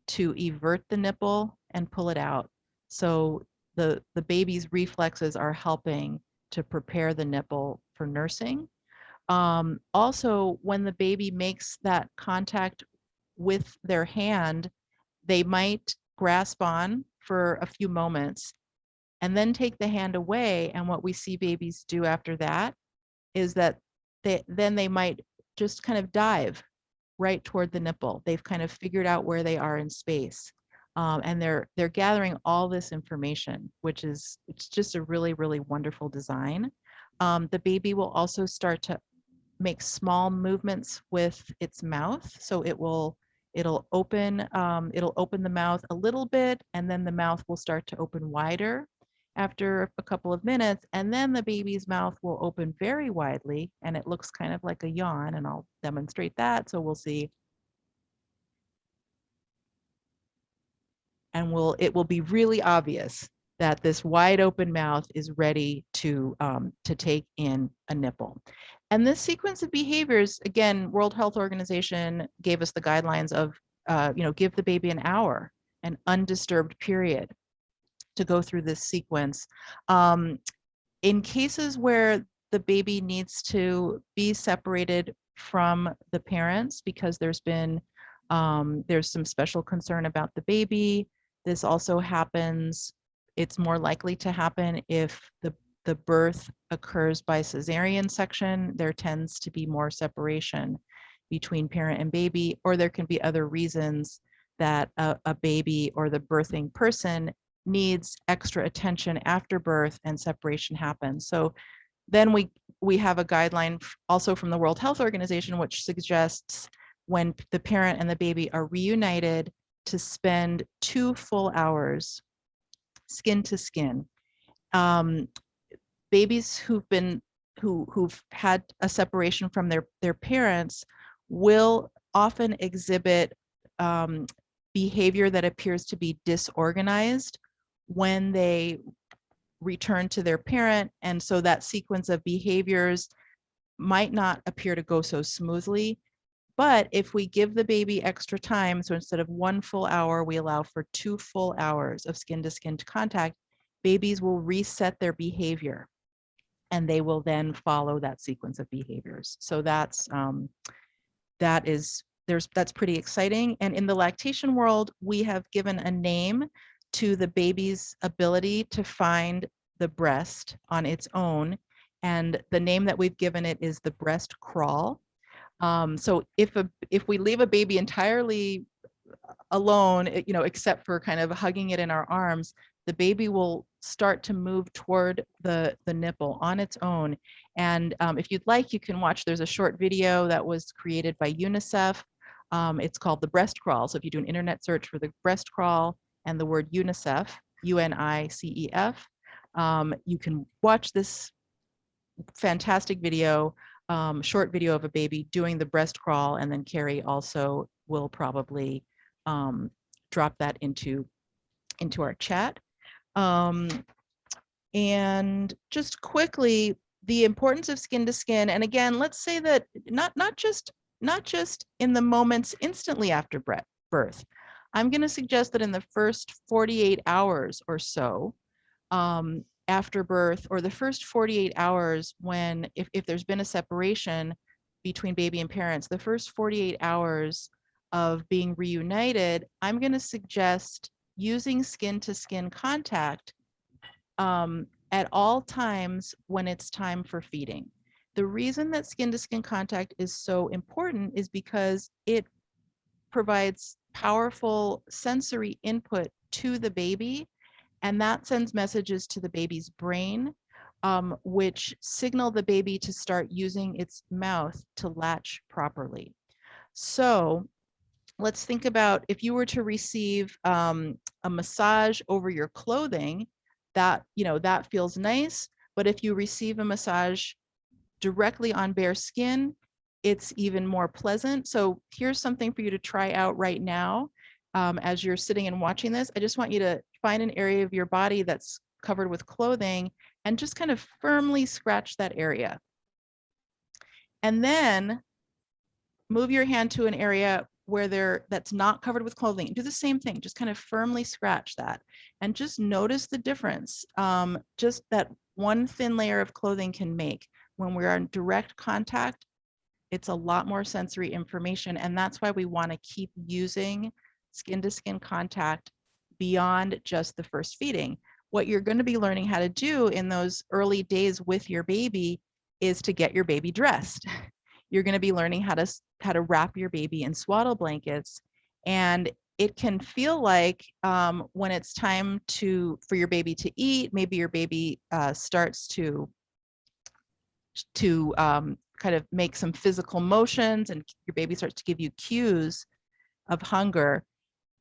[SPEAKER 1] to evert the nipple and pull it out. So the baby's reflexes are helping to prepare the nipple for nursing. Also, when the baby makes that contact with their hand, they might grasp on for a few moments and then take the hand away. And what we see babies do after that is that they might just kind of dive right toward the nipple. They've kind of figured out where they are in space. And they're gathering all this information, it's just a really, really wonderful design. The baby will also start to make small movements with its mouth. So it'll open the mouth a little bit, and then the mouth will start to open wider after a couple of minutes, and then the baby's mouth will open very widely, and it looks kind of like a yawn, and I'll demonstrate that. So we'll see. And it will be really obvious that this wide open mouth is ready to take in a nipple. And this sequence of behaviors, again, World Health Organization gave us the guidelines of, give the baby an hour, an undisturbed period to go through this sequence. In cases where the baby needs to be separated from the parents because there's some special concern about the baby, this also happens. It's more likely to happen if the birth occurs by cesarean section. There tends to be more separation between parent and baby, or there can be other reasons that a baby or the birthing person needs extra attention after birth and separation happens. So then we have a guideline also from the World Health Organization, which suggests when the parent and the baby are reunited to spend 2 full hours skin to skin. Babies who've had a separation from their parents will often exhibit behavior that appears to be disorganized when they return to their parent, and so that sequence of behaviors might not appear to go so smoothly. But if we give the baby extra time, so instead of 1 full hour, we allow for 2 full hours of skin-to-skin contact, babies will reset their behavior, and they will then follow that sequence of behaviors. So that's pretty exciting. And in the lactation world, we have given a name to the baby's ability to find the breast on its own, and the name that we've given it is the breast crawl. So if we leave a baby entirely alone, except for kind of hugging it in our arms, the baby will start to move toward the nipple on its own. And if you'd like, you can watch, there's a short video that was created by UNICEF. It's called the breast crawl. So if you do an internet search for the breast crawl and the word UNICEF, UNICEF, you can watch this fantastic video, short video of a baby doing the breast crawl, and then Carrie also will probably drop that into our chat. And just quickly, the importance of skin to skin. And again, let's say that not just in the moments instantly after birth. I'm going to suggest that in the first 48 hours or so after birth, or the first 48 hours when, if there's been a separation between baby and parents, the first 48 hours of being reunited, I'm going to suggest using skin-to-skin contact at all times when it's time for feeding. The reason that skin-to-skin contact is so important is because it provides powerful sensory input to the baby, and that sends messages to the baby's brain, which signal the baby to start using its mouth to latch properly. So let's think about if you were to receive a massage over your clothing, that, you know, that feels nice. But if you receive a massage directly on bare skin, it's even more pleasant. So here's something for you to try out right now. As you're sitting and watching this, I just want you to find an area of your body that's covered with clothing and just kind of firmly scratch that area. And then move your hand to an area where that's not covered with clothing. Do the same thing, just kind of firmly scratch that and just notice the difference. Just that one thin layer of clothing can make. When we're in direct contact, it's a lot more sensory information, and that's why we want to keep using skin to skin contact beyond just the first feeding. What you're going to be learning how to do in those early days with your baby is to get your baby dressed. You're going to be learning how to wrap your baby in swaddle blankets, and it can feel like when it's time for your baby to eat, maybe your baby starts to kind of make some physical motions, and your baby starts to give you cues of hunger,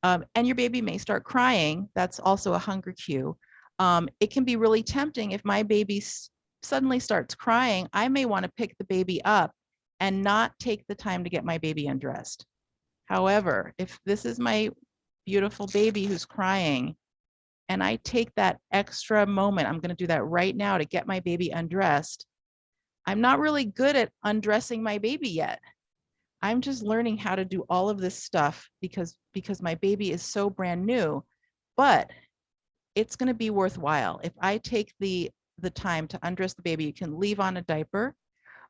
[SPEAKER 1] and your baby may start crying. That's also a hunger cue. It can be really tempting if my baby suddenly starts crying. I may want to pick the baby up and not take the time to get my baby undressed. However, if this is my beautiful baby who's crying and I take that extra moment, I'm going to do that right now to get my baby undressed. I'm not really good at undressing my baby yet. I'm just learning how to do all of this stuff because my baby is so brand new, but it's going to be worthwhile. If I take the time to undress the baby, you can leave on a diaper.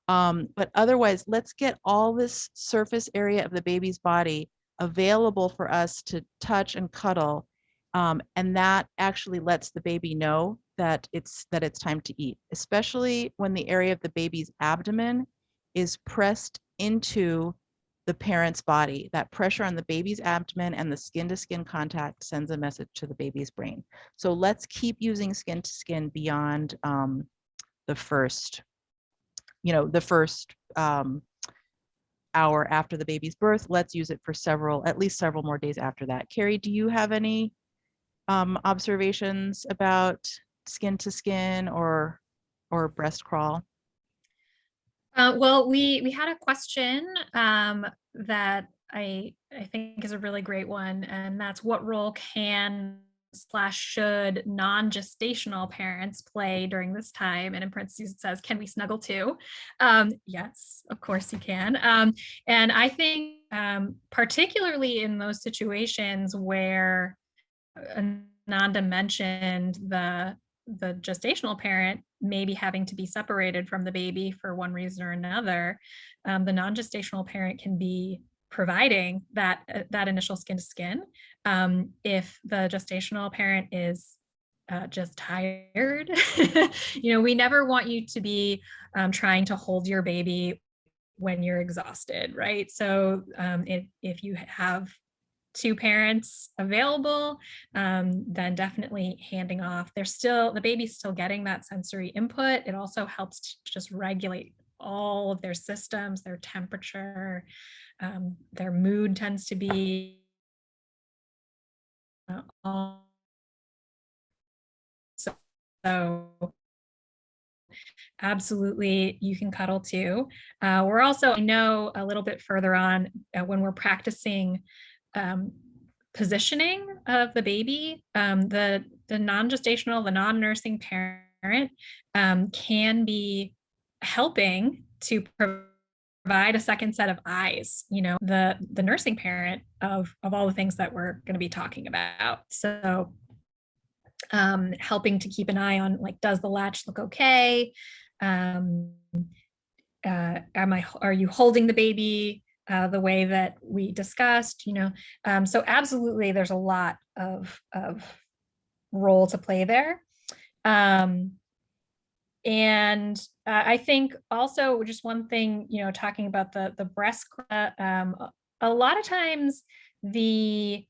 [SPEAKER 1] But otherwise, let's get all this surface area of the baby's body available for us to touch and cuddle. And that actually lets the baby know that it's time to eat, especially when the area of the baby's abdomen is pressed into the parent's body. That pressure on the baby's abdomen and the skin to skin contact sends a message to the baby's brain. So let's keep using skin to skin beyond the first hour after the baby's birth. Let's use it for at least several more days after that. Carrie, do you have any observations about skin to skin or breast crawl?
[SPEAKER 2] Well, we had a question that I think is a really great one, and that's what role can/should non-gestational parents play during this time? And in parentheses it says, can we snuggle too? Yes, of course you can. And I think particularly in those situations where Nanda mentioned the gestational parent maybe having to be separated from the baby for one reason or another, the non-gestational parent can be providing that initial skin to skin. If the gestational parent is just tired, we never want you to be trying to hold your baby when you're exhausted, right? So if you have two parents available, then definitely handing off. The baby's still getting that sensory input. It also helps to just regulate all of their systems, their temperature, their mood tends to be so absolutely, you can cuddle too. We're also, I know, a little bit further on when we're practicing positioning of the baby, the non-gestational, the non-nursing parent can be helping to provide a second set of eyes, the nursing parent of all the things that we're going to be talking about. So helping to keep an eye on, like, does the latch look okay? Are you holding the baby the way that we discussed? So absolutely, there's a lot of role to play there. And I think also just one thing, talking about the breast, a lot of times the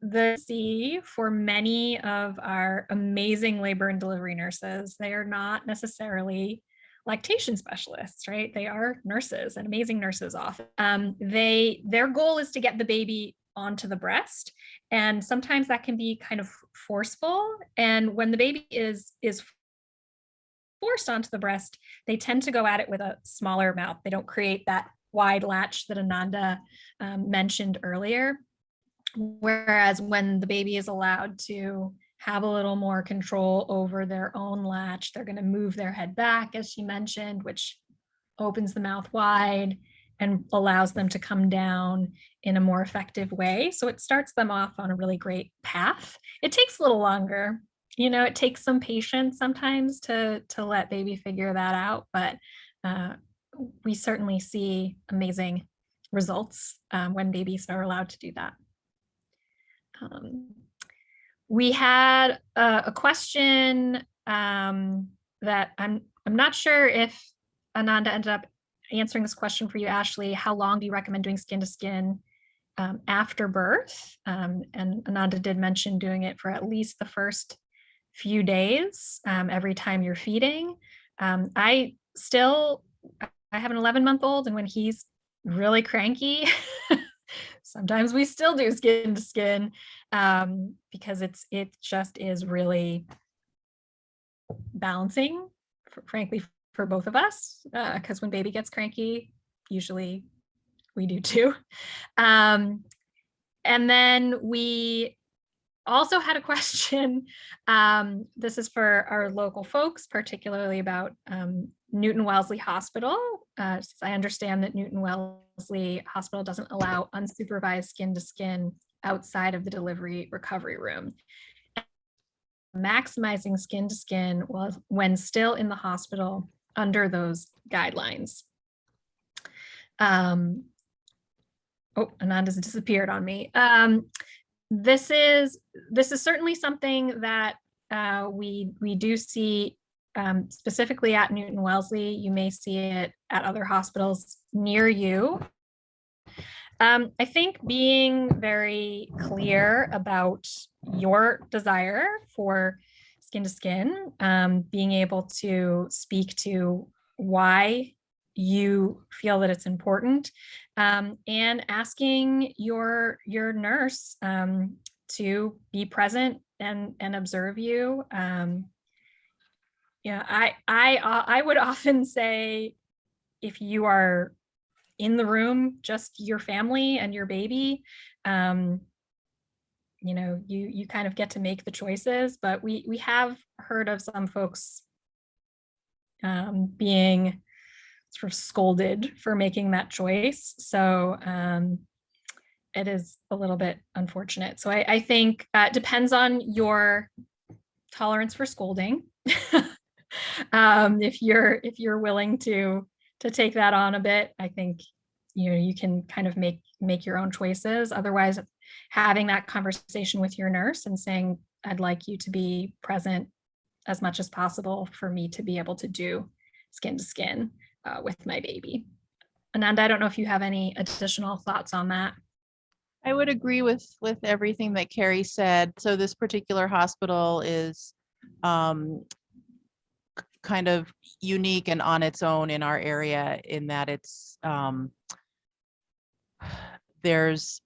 [SPEAKER 2] the C for many of our amazing labor and delivery nurses, they are not necessarily lactation specialists, right? They are nurses and amazing nurses often. Their goal is to get the baby onto the breast. And sometimes that can be kind of forceful. And when the baby is forced onto the breast, they tend to go at it with a smaller mouth. They don't create that wide latch that Ananda mentioned earlier. Whereas when the baby is allowed to have a little more control over their own latch, they're going to move their head back, as she mentioned, which opens the mouth wide and allows them to come down in a more effective way. So it starts them off on a really great path. It takes a little longer. You know, it takes some patience sometimes to let baby figure that out, but we certainly see amazing results when babies are allowed to do that. We had a question that I'm not sure if Ananda ended up answering this question for you, Ashley. How long do you recommend doing skin to skin after birth? And Ananda did mention doing it for at least the first few days every time you're feeding. I have an 11-month-old, and when he's really cranky, sometimes we still do skin to skin because it just is really balancing, frankly, for both of us. Because when baby gets cranky, usually we do too. And then we also had a question. This is for our local folks, particularly about Newton Wellesley Hospital. I understand that Newton Wellesley Hospital doesn't allow unsupervised skin to skin outside of the delivery recovery room. Maximizing skin to skin was when still in the hospital under those guidelines. Oh, Ananda's disappeared on me. This is certainly something that we do see specifically at Newton Wellesley. You may see it at other hospitals near you. I think being very clear about your desire for skin to skin, being able to speak to why you feel that it's important, and asking your nurse to be present and observe you. Yeah, I would often say, if you are in the room, just your family and your baby, you know, you kind of get to make the choices. But we have heard of some folks being sort of scolded for making that choice. So it is a little bit unfortunate. So I think it depends on your tolerance for scolding. If you're willing to take that on a bit, I think you can kind of make your own choices. Otherwise, having that conversation with your nurse and saying, I'd like you to be present as much as possible for me to be able to do skin to skin with my baby. Ananda, I don't know if you have any additional thoughts on that.
[SPEAKER 1] I would agree with everything that Carrie said. So this particular hospital is kind of unique and on its own in our area, in that it's there's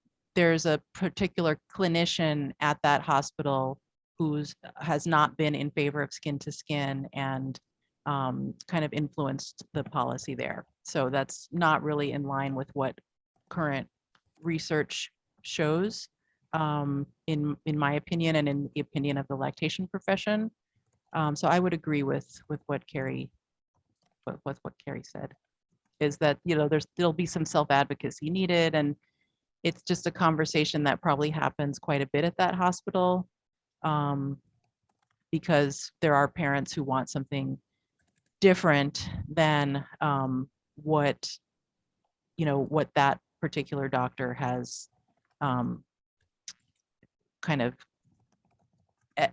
[SPEAKER 1] a particular clinician at that hospital who has not been in favor of skin to skin and kind of influenced the policy there. So that's not really in line with what current research shows, in my opinion, and in the opinion of the lactation profession. So I would agree with what Carrie said, is that, you know, there'll be some self-advocacy needed, and it's just a conversation that probably happens quite a bit at that hospital, because there are parents who want something different than what that particular doctor has kind of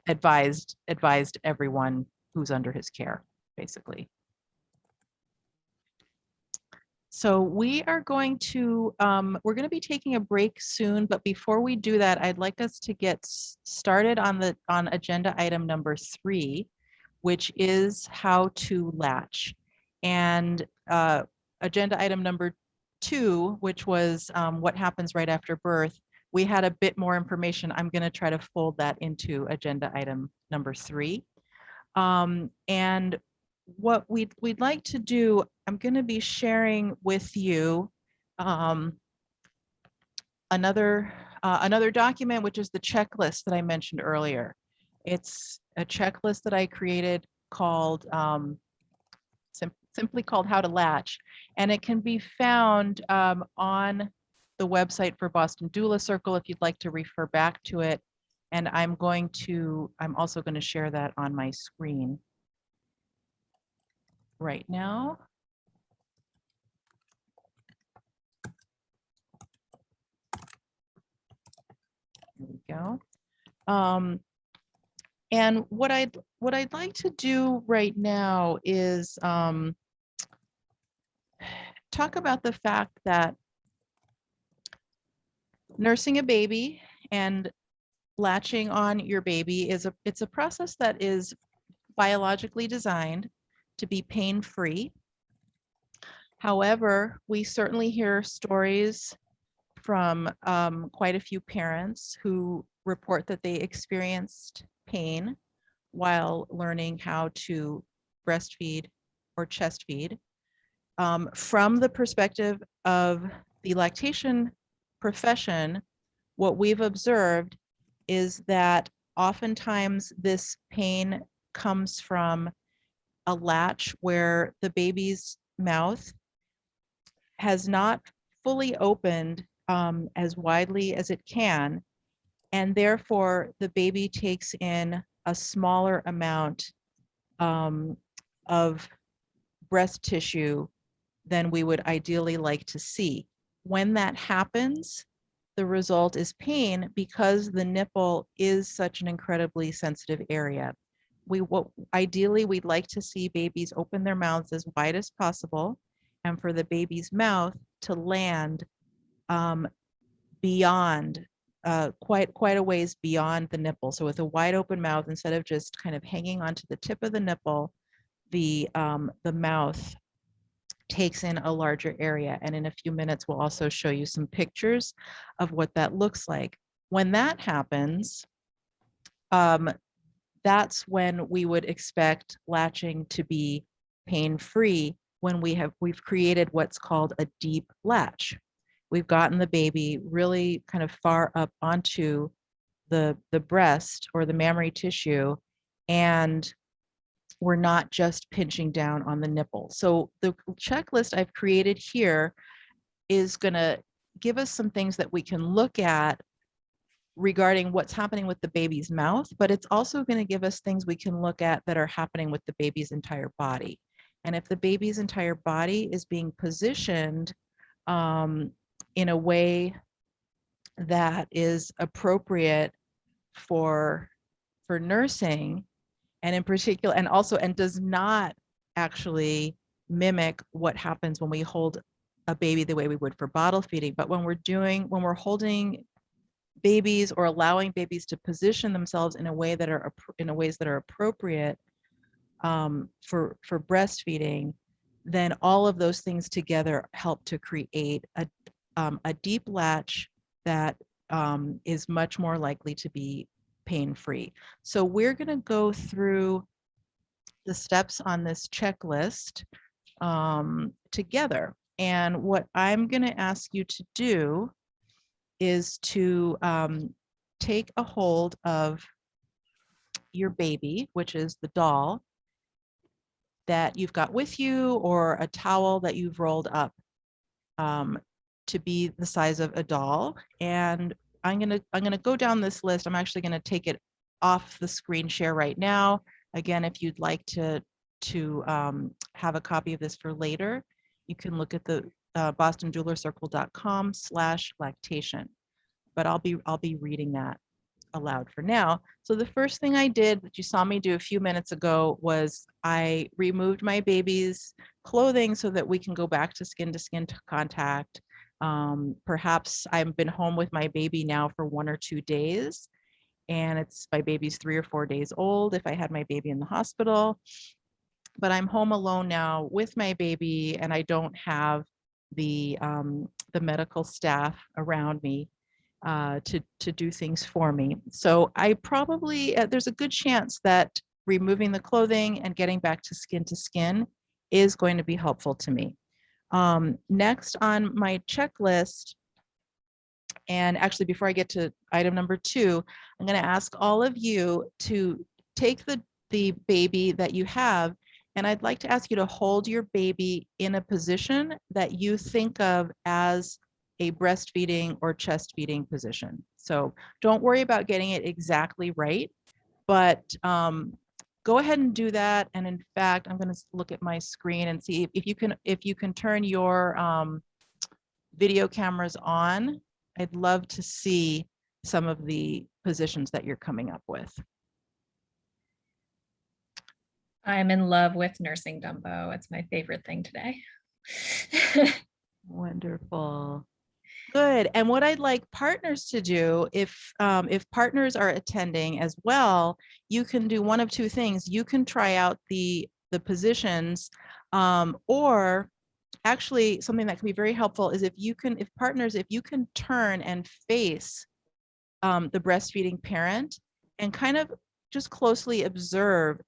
[SPEAKER 1] advised everyone who's under his care, basically. So we are going to, we're going to be taking a break soon, but before we do that, I'd like us to get started on agenda item number 3, which is how to latch. And agenda item number 2, which was what happens right after birth, we had a bit more information. I'm going to try to fold that into agenda item number 3. And what we'd like to do, I'm going to be sharing with you another document, which is the checklist that I mentioned earlier. It's a checklist that I created called simply called How to Latch, and it can be found on the website for Boston Doula Circle if you'd like to refer back to it. And I'm also going to share that on my screen right now. Here we go. And what I'd like to do right now is talk about the fact that nursing a baby and latching on your baby it's a process that is biologically designed to be pain-free. However, we certainly hear stories from quite a few parents who report that they experienced pain while learning how to breastfeed or chest feed. From the perspective of the lactation profession, what we've observed is that oftentimes this pain comes from a latch where the baby's mouth has not fully opened as widely as it can, and therefore the baby takes in a smaller amount of breast tissue than we would ideally like to see. When that happens, the result is pain because the nipple is such an incredibly sensitive area. Ideally, we'd like to see babies open their mouths as wide as possible, and for the baby's mouth to land beyond, quite a ways beyond the nipple. So with a wide open mouth, instead of just kind of hanging onto the tip of the nipple, the mouth takes in a larger area. And in a few minutes, we'll also show you some pictures of what that looks like. When that happens, that's when we would expect latching to be pain-free, when we've created what's called a deep latch. We've gotten the baby really kind of far up onto the breast or the mammary tissue, and we're not just pinching down on the nipple. So the checklist I've created here is going to give us some things that we can look at regarding what's happening with the baby's mouth, but it's also going to give us things we can look at that are happening with the baby's entire body. And if the baby's entire body is being positioned in a way that is appropriate for nursing, and in particular, and does not actually mimic what happens when we hold a baby the way we would for bottle feeding, but when we're holding babies or allowing babies to position themselves in ways that are appropriate for breastfeeding, then all of those things together help to create a deep latch that is much more likely to be pain-free. So we're going to go through the steps on this checklist together. And what I'm going to ask you to do is to take a hold of your baby, which is the doll that you've got with you, or a towel that you've rolled up to be the size of a doll. And I'm gonna go down this list. I'm actually gonna take it off the screen share right now. Again, if you'd like to have a copy of this for later, you can look at the bostondoulascircle.com/lactation. But I'll be reading that aloud for now. So the first thing I did that you saw me do a few minutes ago was I removed my baby's clothing so that we can go back to skin contact. Perhaps I've been home with my baby now for 1 or 2 days, and my baby's 3 or 4 days old if I had my baby in the hospital. But I'm home alone now with my baby, and I don't have the medical staff around me to do things for me. So I probably, there's a good chance that removing the clothing and getting back to skin is going to be helpful to me. Next on my checklist, and actually before I get to item number 2, I'm going to ask all of you to take the baby that you have, and I'd like to ask you to hold your baby in a position that you think of as a breastfeeding or chest feeding position. So don't worry about getting it exactly right, but go ahead and do that. And in fact, I'm going to look at my screen and see if you can turn your video cameras on. I'd love to see some of the positions that you're coming up with.
[SPEAKER 2] I'm in love with nursing Dumbo. It's my favorite thing today.
[SPEAKER 1] Wonderful. Good. And what I'd like partners to do, if partners are attending as well, you can do one of 2 things. You can try out the positions, or actually something that can be very helpful is if you can turn and face the breastfeeding parent and kind of just closely observe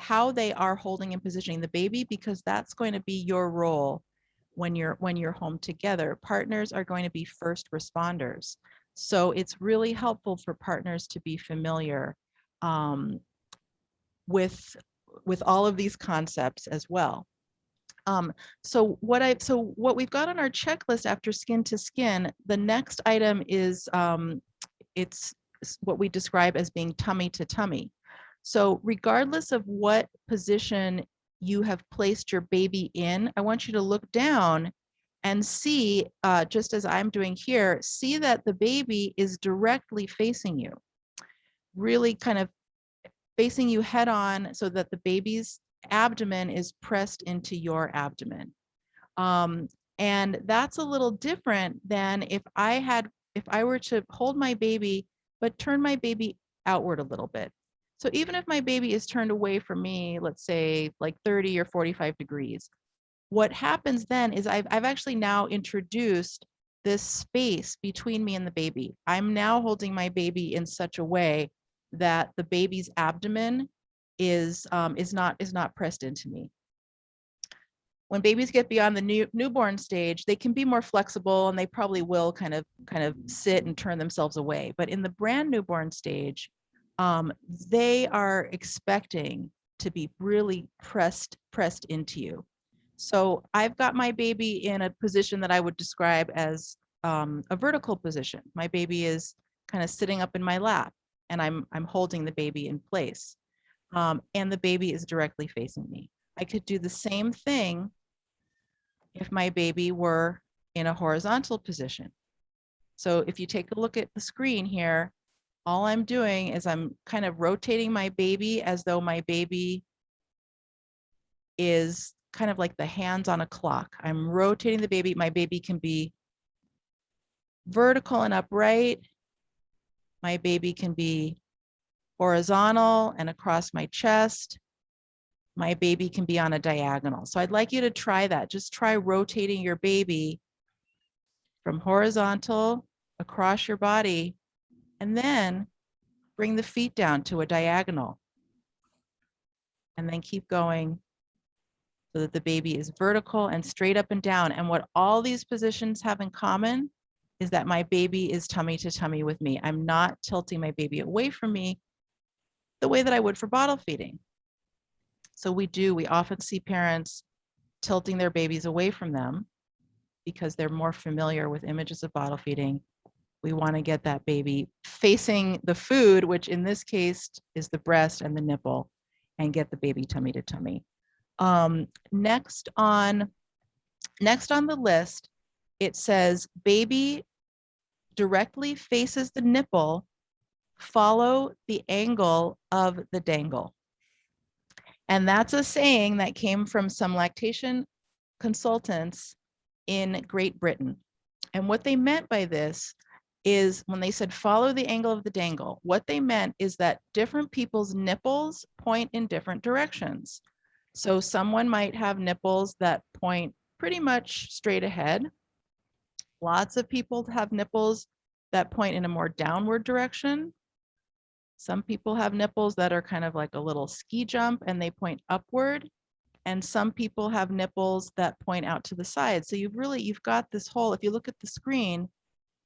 [SPEAKER 1] how they are holding and positioning the baby, because that's going to be your role when you're home together. Partners are going to be first responders. So it's really helpful for partners to be familiar with all of these concepts as well. So what we've got on our checklist after skin to skin, the next item is it's what we describe as being tummy to tummy. So regardless of what position you have placed your baby in, I want you to look down and see, just as I'm doing here, see that the baby is directly facing you, really kind of facing you head on so that the baby's abdomen is pressed into your abdomen. And that's a little different than if I were to hold my baby, but turn my baby outward a little bit. So even if my baby is turned away from me, let's say like 30 or 45 degrees, what happens then is I've actually now introduced this space between me and the baby. I'm now holding my baby in such a way that the baby's abdomen is not pressed into me. When babies get beyond the newborn stage, they can be more flexible, and they probably will kind of sit and turn themselves away. But in the brand newborn stage, they are expecting to be really pressed into you. So I've got my baby in a position that I would describe as a vertical position. My baby is kind of sitting up in my lap, and I'm holding the baby in place, and the baby is directly facing me. I could do the same thing if my baby were in a horizontal position. So if you take a look at the screen here, all I'm doing is I'm kind of rotating my baby as though my baby is kind of like the hands on a clock. I'm rotating the baby. My baby can be vertical and upright. My baby can be horizontal and across my chest. My baby can be on a diagonal. So I'd like you to try that. Just try rotating your baby from horizontal across your body, and then bring the feet down to a diagonal. And then keep going so that the baby is vertical and straight up and down. And what all these positions have in common is that my baby is tummy to tummy with me. I'm not tilting my baby away from me the way that I would for bottle feeding. So we often see parents tilting their babies away from them because they're more familiar with images of bottle feeding. We want to get that baby facing the food, which in this case is the breast and the nipple, and get the baby tummy to tummy. Next on the list, it says baby directly faces the nipple, follow the angle of the dangle. And that's a saying that came from some lactation consultants in Great Britain. And what they meant by this is when they said follow the angle of the dangle, what they meant is that different people's nipples point in different directions. So someone might have nipples that point pretty much straight ahead. Lots of people have nipples that point in a more downward direction. Some people have nipples that are kind of like a little ski jump and they point upward. And some people have nipples that point out to the side. So you've got this whole, if you look at the screen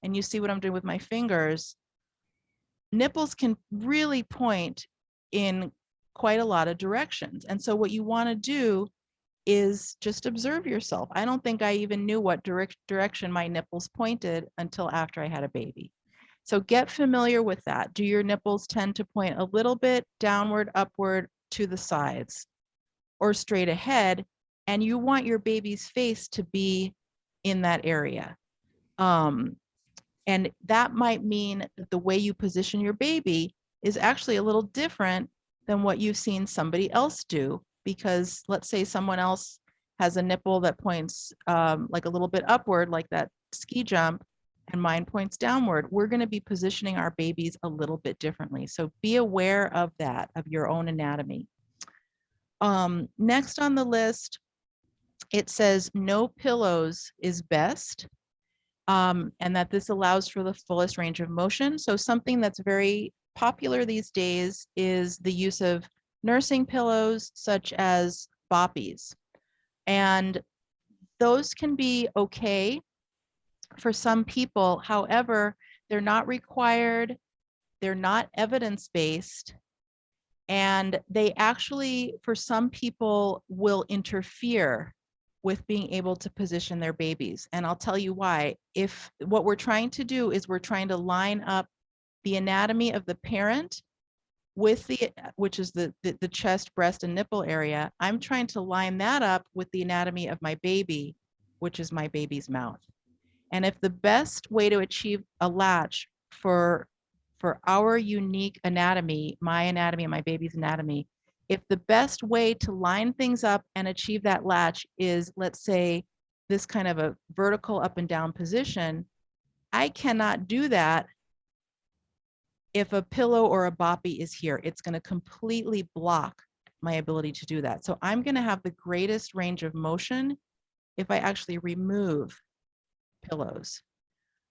[SPEAKER 1] and you see what I'm doing with my fingers, nipples can really point in quite a lot of directions. And so what you want to do is just observe yourself. I don't think I even knew what direction my nipples pointed until after I had a baby. So get familiar with that. Do your nipples tend to point a little bit downward, upward, to the sides, or straight ahead? And you want your baby's face to be in that area. And that might mean that the way you position your baby is actually a little different than what you've seen somebody else do. Because let's say someone else has a nipple that points like a little bit upward, like that ski jump, and mine points downward. We're going to be positioning our babies a little bit differently. So be aware of that, of your own anatomy. Next on the list, it says no pillows is best. And that this allows for the fullest range of motion. So something that's very popular these days is the use of nursing pillows such as boppies. And those can be okay for some people. However, they're not required, they're not evidence-based, and they actually, for some people, will interfere with being able to position their babies. And I'll tell you why. If what we're trying to do is we're trying to line up the anatomy of the parent with which is the chest, breast, and nipple area, I'm trying to line that up with the anatomy of my baby, which is my baby's mouth. And if the best way to achieve a latch for our unique anatomy, my anatomy and my baby's anatomy, if the best way to line things up and achieve that latch is, let's say, this kind of a vertical up and down position, I cannot do that if a pillow or a boppy is here. It's going to completely block my ability to do that. So I'm going to have the greatest range of motion if I actually remove pillows.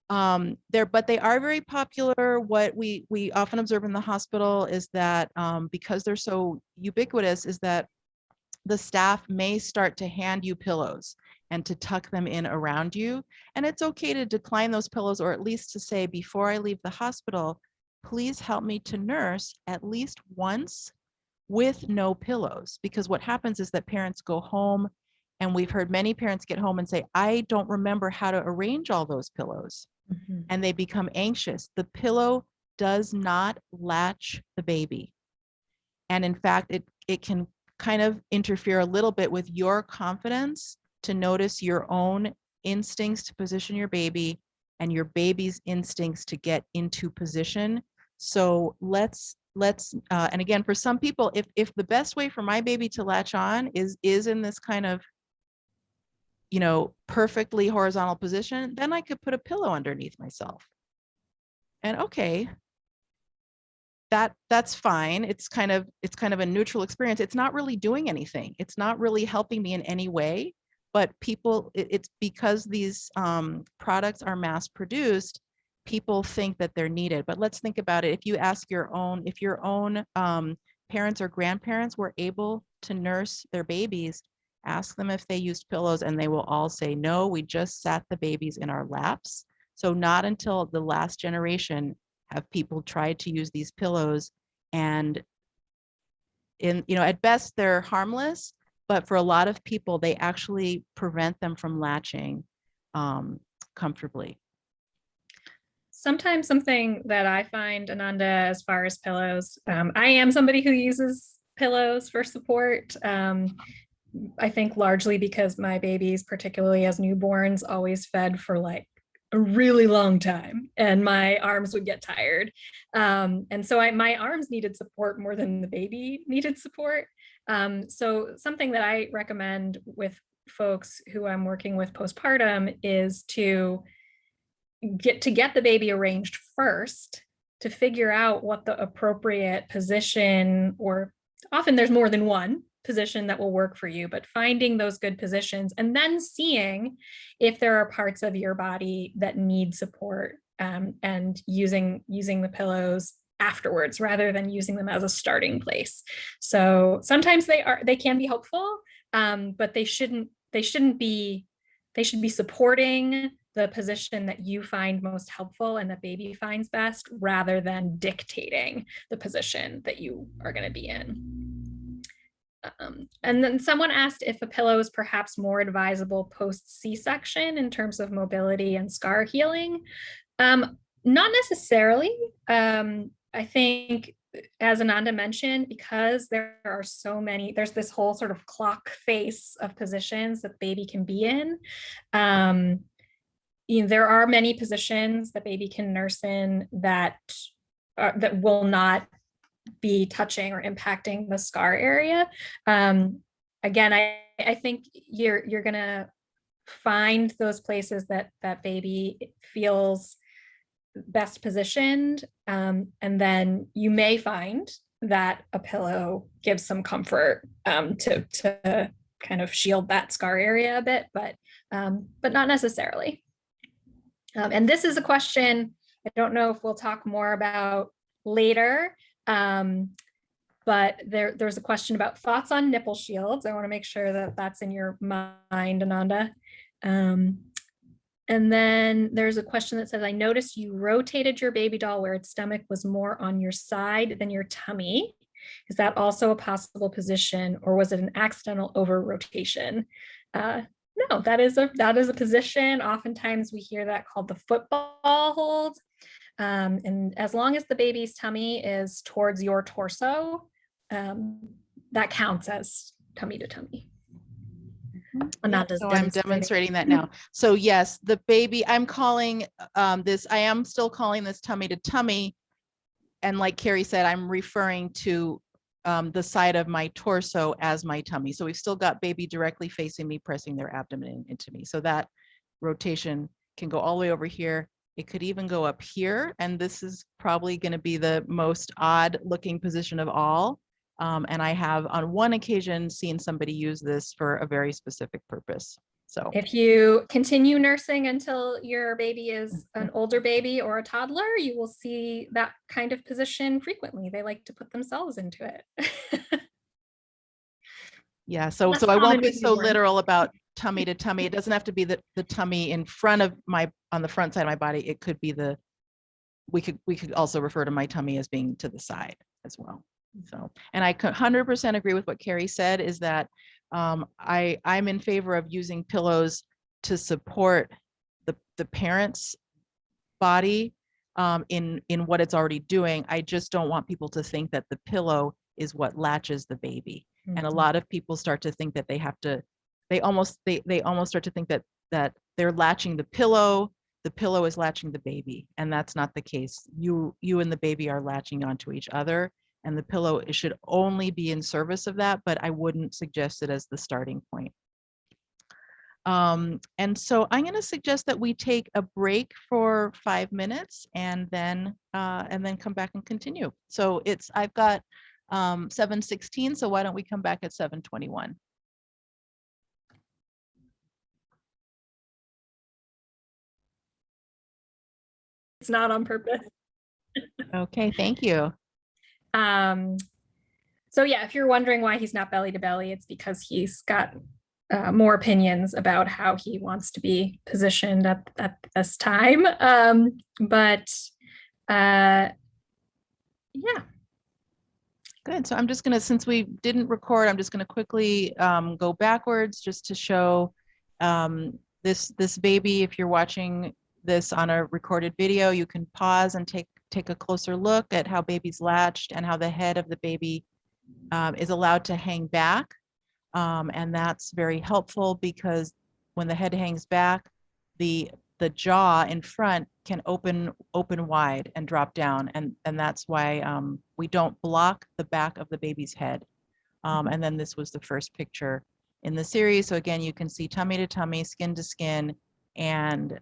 [SPEAKER 1] But they are very popular. What we often observe in the hospital is that because they're so ubiquitous, is that the staff may start to hand you pillows and to tuck them in around you. And it's okay to decline those pillows, or at least to say, before I leave the hospital, please help me to nurse at least once with no pillows. Because what happens is that parents go home, and we've heard many parents get home and say, I don't remember how to arrange all those pillows. Mm-hmm. And they become anxious. The pillow does not latch the baby. And in fact, it can kind of interfere a little bit with your confidence to notice your own instincts to position your baby and your baby's instincts to get into position. So let's and again, for some people, if the best way for my baby to latch on is in this kind of, perfectly horizontal position, then I could put a pillow underneath myself. And okay, that's fine. It's kind of a neutral experience. It's not really doing anything. It's not really helping me in any way, but it's because these products are mass produced, people think that they're needed. But let's think about it. If you ask if your own parents or grandparents were able to nurse their babies, ask them if they used pillows, and they will all say, no, we just sat the babies in our laps. So not until the last generation have people tried to use these pillows, and at best they're harmless, but for a lot of people, they actually prevent them from latching comfortably.
[SPEAKER 2] Sometimes something that I find, Ananda, as far as pillows, I am somebody who uses pillows for support. I think largely because my babies, particularly as newborns, always fed for like a really long time, and my arms would get tired. And so my arms needed support more than the baby needed support. So something that I recommend with folks who I'm working with postpartum is to get the baby arranged first, to figure out what the appropriate position, or often there's more than one position that will work for you, but finding those good positions and then seeing if there are parts of your body that need support, and using the pillows afterwards rather than using them as a starting place. So sometimes they can be helpful, but they shouldn't be, they should be supporting the position that you find most helpful and that baby finds best, rather than dictating the position that you are going to be in. And then someone asked if a pillow is perhaps more advisable post C-section in terms of mobility and scar healing. Not necessarily. I think, as Ananda mentioned, because there are so many, there's this whole sort of clock face of positions that baby can be in. There are many positions that baby can nurse in that will not be touching or impacting the scar area. Again, I think you're gonna find those places that baby feels best positioned, and then you may find that a pillow gives some comfort, to kind of shield that scar area a bit, but not necessarily. And this is a question I don't know if we'll talk more about later, but there's a question about thoughts on nipple shields. I want to make sure that that's in your mind, Ananda. And then there's a question that says, I noticed you rotated your baby doll where its stomach was more on your side than your tummy. Is that also a possible position, or was it an accidental over rotation? No, that is a position. Oftentimes we hear that called the football hold. And as long as the baby's tummy is towards your torso, that counts as tummy to tummy.
[SPEAKER 1] So I'm demonstrating that now. So yes, the baby, I'm calling this, I am still calling this tummy to tummy. And like Carrie said, I'm referring to the side of my torso as my tummy. So we've still got baby directly facing me, pressing their abdomen into me. So that rotation can go all the way over here. It could even go up here. And this is probably going to be the most odd looking position of all. And I have on one occasion seen somebody use this for a very specific purpose. So
[SPEAKER 2] if you continue nursing until your baby is an older baby or a toddler, you will see that kind of position frequently. They like to put themselves into it.
[SPEAKER 1] Yeah, so I won't be so literal about tummy to tummy. It doesn't have to be the tummy in front of on the front side of my body. It could be we could also refer to my tummy as being to the side as well. So, and I 100% agree with what Carrie said, is that I'm in favor of using pillows to support the parent's body in what it's already doing. I just don't want people to think that the pillow is what latches the baby. Mm-hmm. And a lot of people start to think that they have to, they almost start to think that they're latching the pillow is latching the baby, and that's not the case. You and the baby are latching onto each other, and the pillow, it should only be in service of that, but I wouldn't suggest it as the starting point. And so I'm going to suggest that we take a break for 5 minutes and then come back and continue. So I've got 7:16, so why don't we come back at 7:21?
[SPEAKER 2] It's not on purpose.
[SPEAKER 1] Okay, thank you.
[SPEAKER 2] So yeah, if you're wondering why he's not belly to belly, it's because he's got more opinions about how he wants to be positioned at this time. Yeah.
[SPEAKER 1] Good. So I'm just going to, since we didn't record, I'm just going to quickly go backwards just to show this baby. If you're watching this on a recorded video, you can pause and take a closer look at how baby's latched and how the head of the baby is allowed to hang back. And that's very helpful because when the head hangs back, the jaw in front can open wide and drop down. And that's why we don't block the back of the baby's head. And then this was the first picture in the series. So again, you can see tummy to tummy, skin to skin, and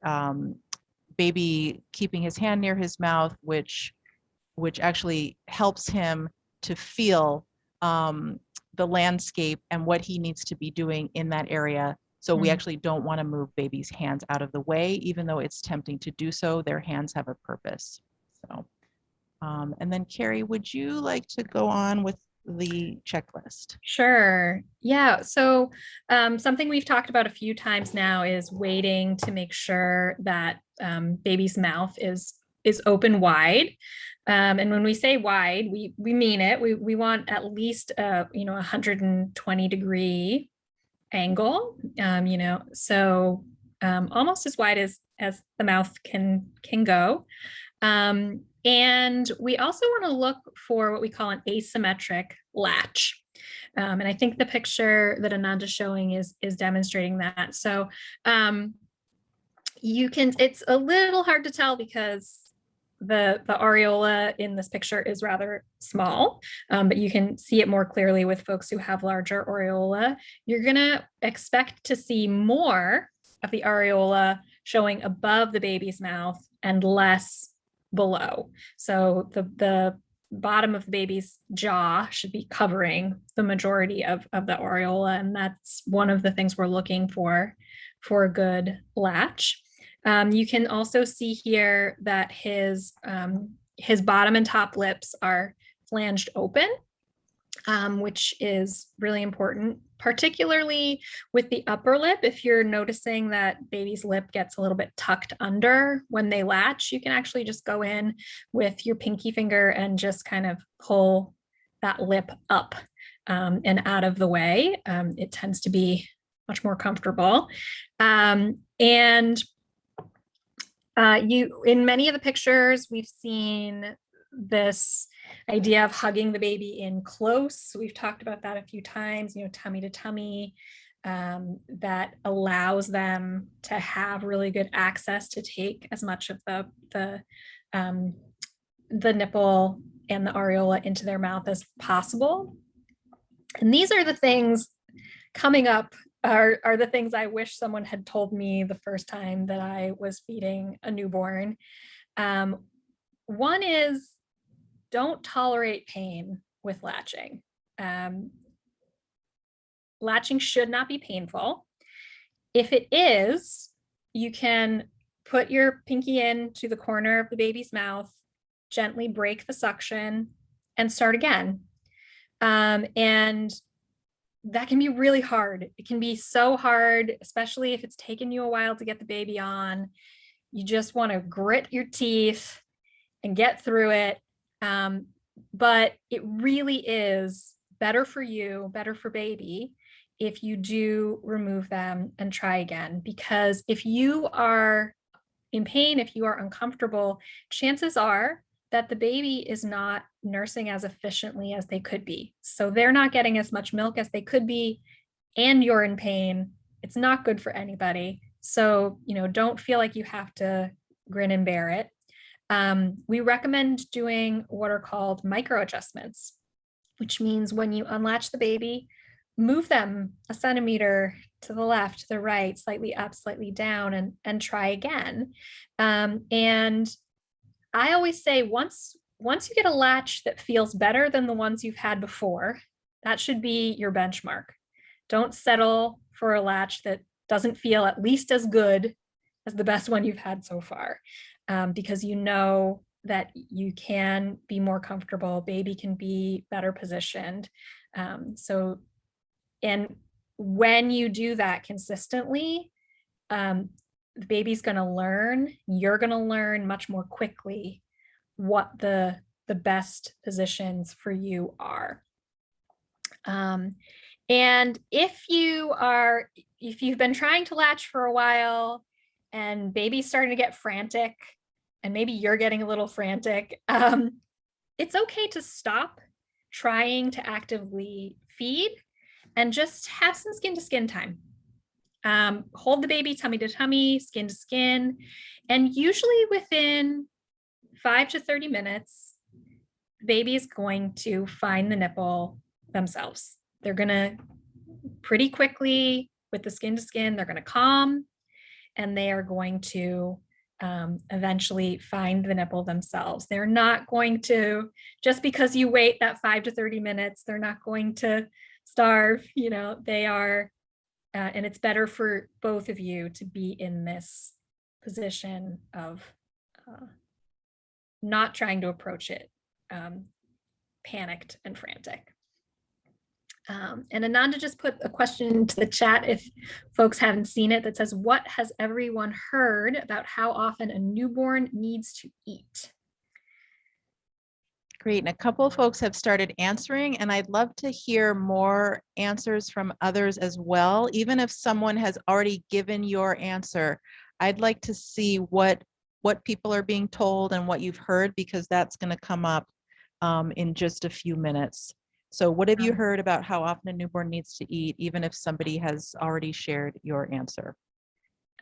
[SPEAKER 1] baby keeping his hand near his mouth, which actually helps him to feel the landscape and what he needs to be doing in that area. So we actually don't want to move baby's hands out of the way, even though it's tempting to do so. Their hands have a purpose. So, and then Carrie, would you like to go on with the checklist?
[SPEAKER 2] Sure. Yeah. So something we've talked about a few times now is waiting to make sure that baby's mouth is open wide. And when we say wide, we mean it. We want at least a 120-degree angle. So almost as wide as the mouth can go. And we also want to look for what we call an asymmetric latch. And I think the picture that Ananda's showing is demonstrating that. So it's a little hard to tell because the areola in this picture is rather small, but you can see it more clearly with folks who have larger areola. You're going to expect to see more of the areola showing above the baby's mouth and less below. So the bottom of the baby's jaw should be covering the majority of the areola, and that's one of the things we're looking for a good latch. You can also see here that his bottom and top lips are flanged open, which is really important, particularly with the upper lip. If you're noticing that baby's lip gets a little bit tucked under when they latch, you can actually just go in with your pinky finger and just kind of pull that lip up and out of the way. It tends to be much more comfortable. In many of the pictures, we've seen this idea of hugging the baby in close. We've talked about that a few times, tummy to tummy, that allows them to have really good access to take as much of the nipple and the areola into their mouth as possible. And these are the things coming up are the things I wish someone had told me the first time that I was feeding a newborn. One is, don't tolerate pain with latching. Latching should not be painful. If it is, you can put your pinky into the corner of the baby's mouth, gently break the suction, and start again. And that can be really hard. It can be so hard, especially if it's taken you a while to get the baby on. You just want to grit your teeth and get through it. But it really is better for you, better for baby, if you do remove them and try again. Because if you are in pain, if you are uncomfortable, chances are that the baby is not nursing as efficiently as they could be. So they're not getting as much milk as they could be, and you're in pain. It's not good for anybody. So, don't feel like you have to grin and bear it. We recommend doing what are called micro adjustments, which means when you unlatch the baby, move them a centimeter to the left, to the right, slightly up, slightly down, and try again. And I always say once you get a latch that feels better than the ones you've had before, that should be your benchmark. Don't settle for a latch that doesn't feel at least as good as the best one you've had so far, because you know that you can be more comfortable, baby can be better positioned. And when you do that consistently, the baby's going to learn, you're going to learn much more quickly what the best positions for you are. And if you've been trying to latch for a while and baby's starting to get frantic, and maybe you're getting a little frantic, it's okay to stop trying to actively feed and just have some skin to skin time. Hold the baby tummy to tummy, skin to skin, and usually within 5 to 30 minutes, the baby is going to find the nipple themselves. they're gonna pretty quickly, with the skin to skin, they're gonna calm, and they are going to eventually find the nipple themselves. They're not going to, just because you wait that 5 to 30 minutes, they're not going to starve, they are, and it's better for both of you to be in this position of not trying to approach it panicked and frantic. And Ananda just put a question into the chat if folks haven't seen it that says, what has everyone heard about how often a newborn needs to eat?
[SPEAKER 1] Great. And a couple of folks have started answering, and I'd love to hear more answers from others as well. Even if someone has already given your answer, I'd like to see what people are being told and what you've heard, because that's going to come up in just a few minutes. So what have you heard about how often a newborn needs to eat, even if somebody has already shared your answer?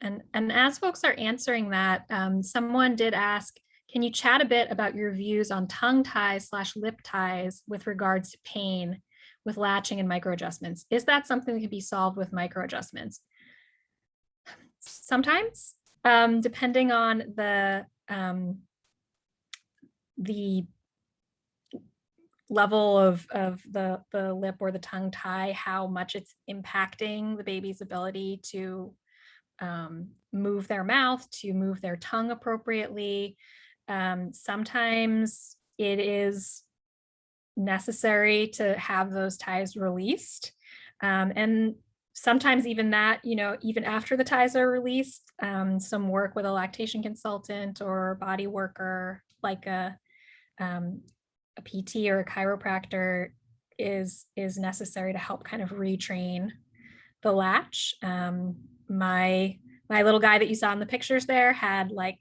[SPEAKER 2] And as folks are answering that, someone did ask, can you chat a bit about your views on tongue ties / lip ties with regards to pain with latching and micro adjustments? Is that something that can be solved with micro adjustments? Sometimes, depending on the level of the lip or the tongue tie, how much it's impacting the baby's ability to move their mouth, to move their tongue appropriately. Sometimes it is necessary to have those ties released. And sometimes even that, even after the ties are released, some work with a lactation consultant or body worker, like a PT or a chiropractor is necessary to help kind of retrain the latch. My little guy that you saw in the pictures there had like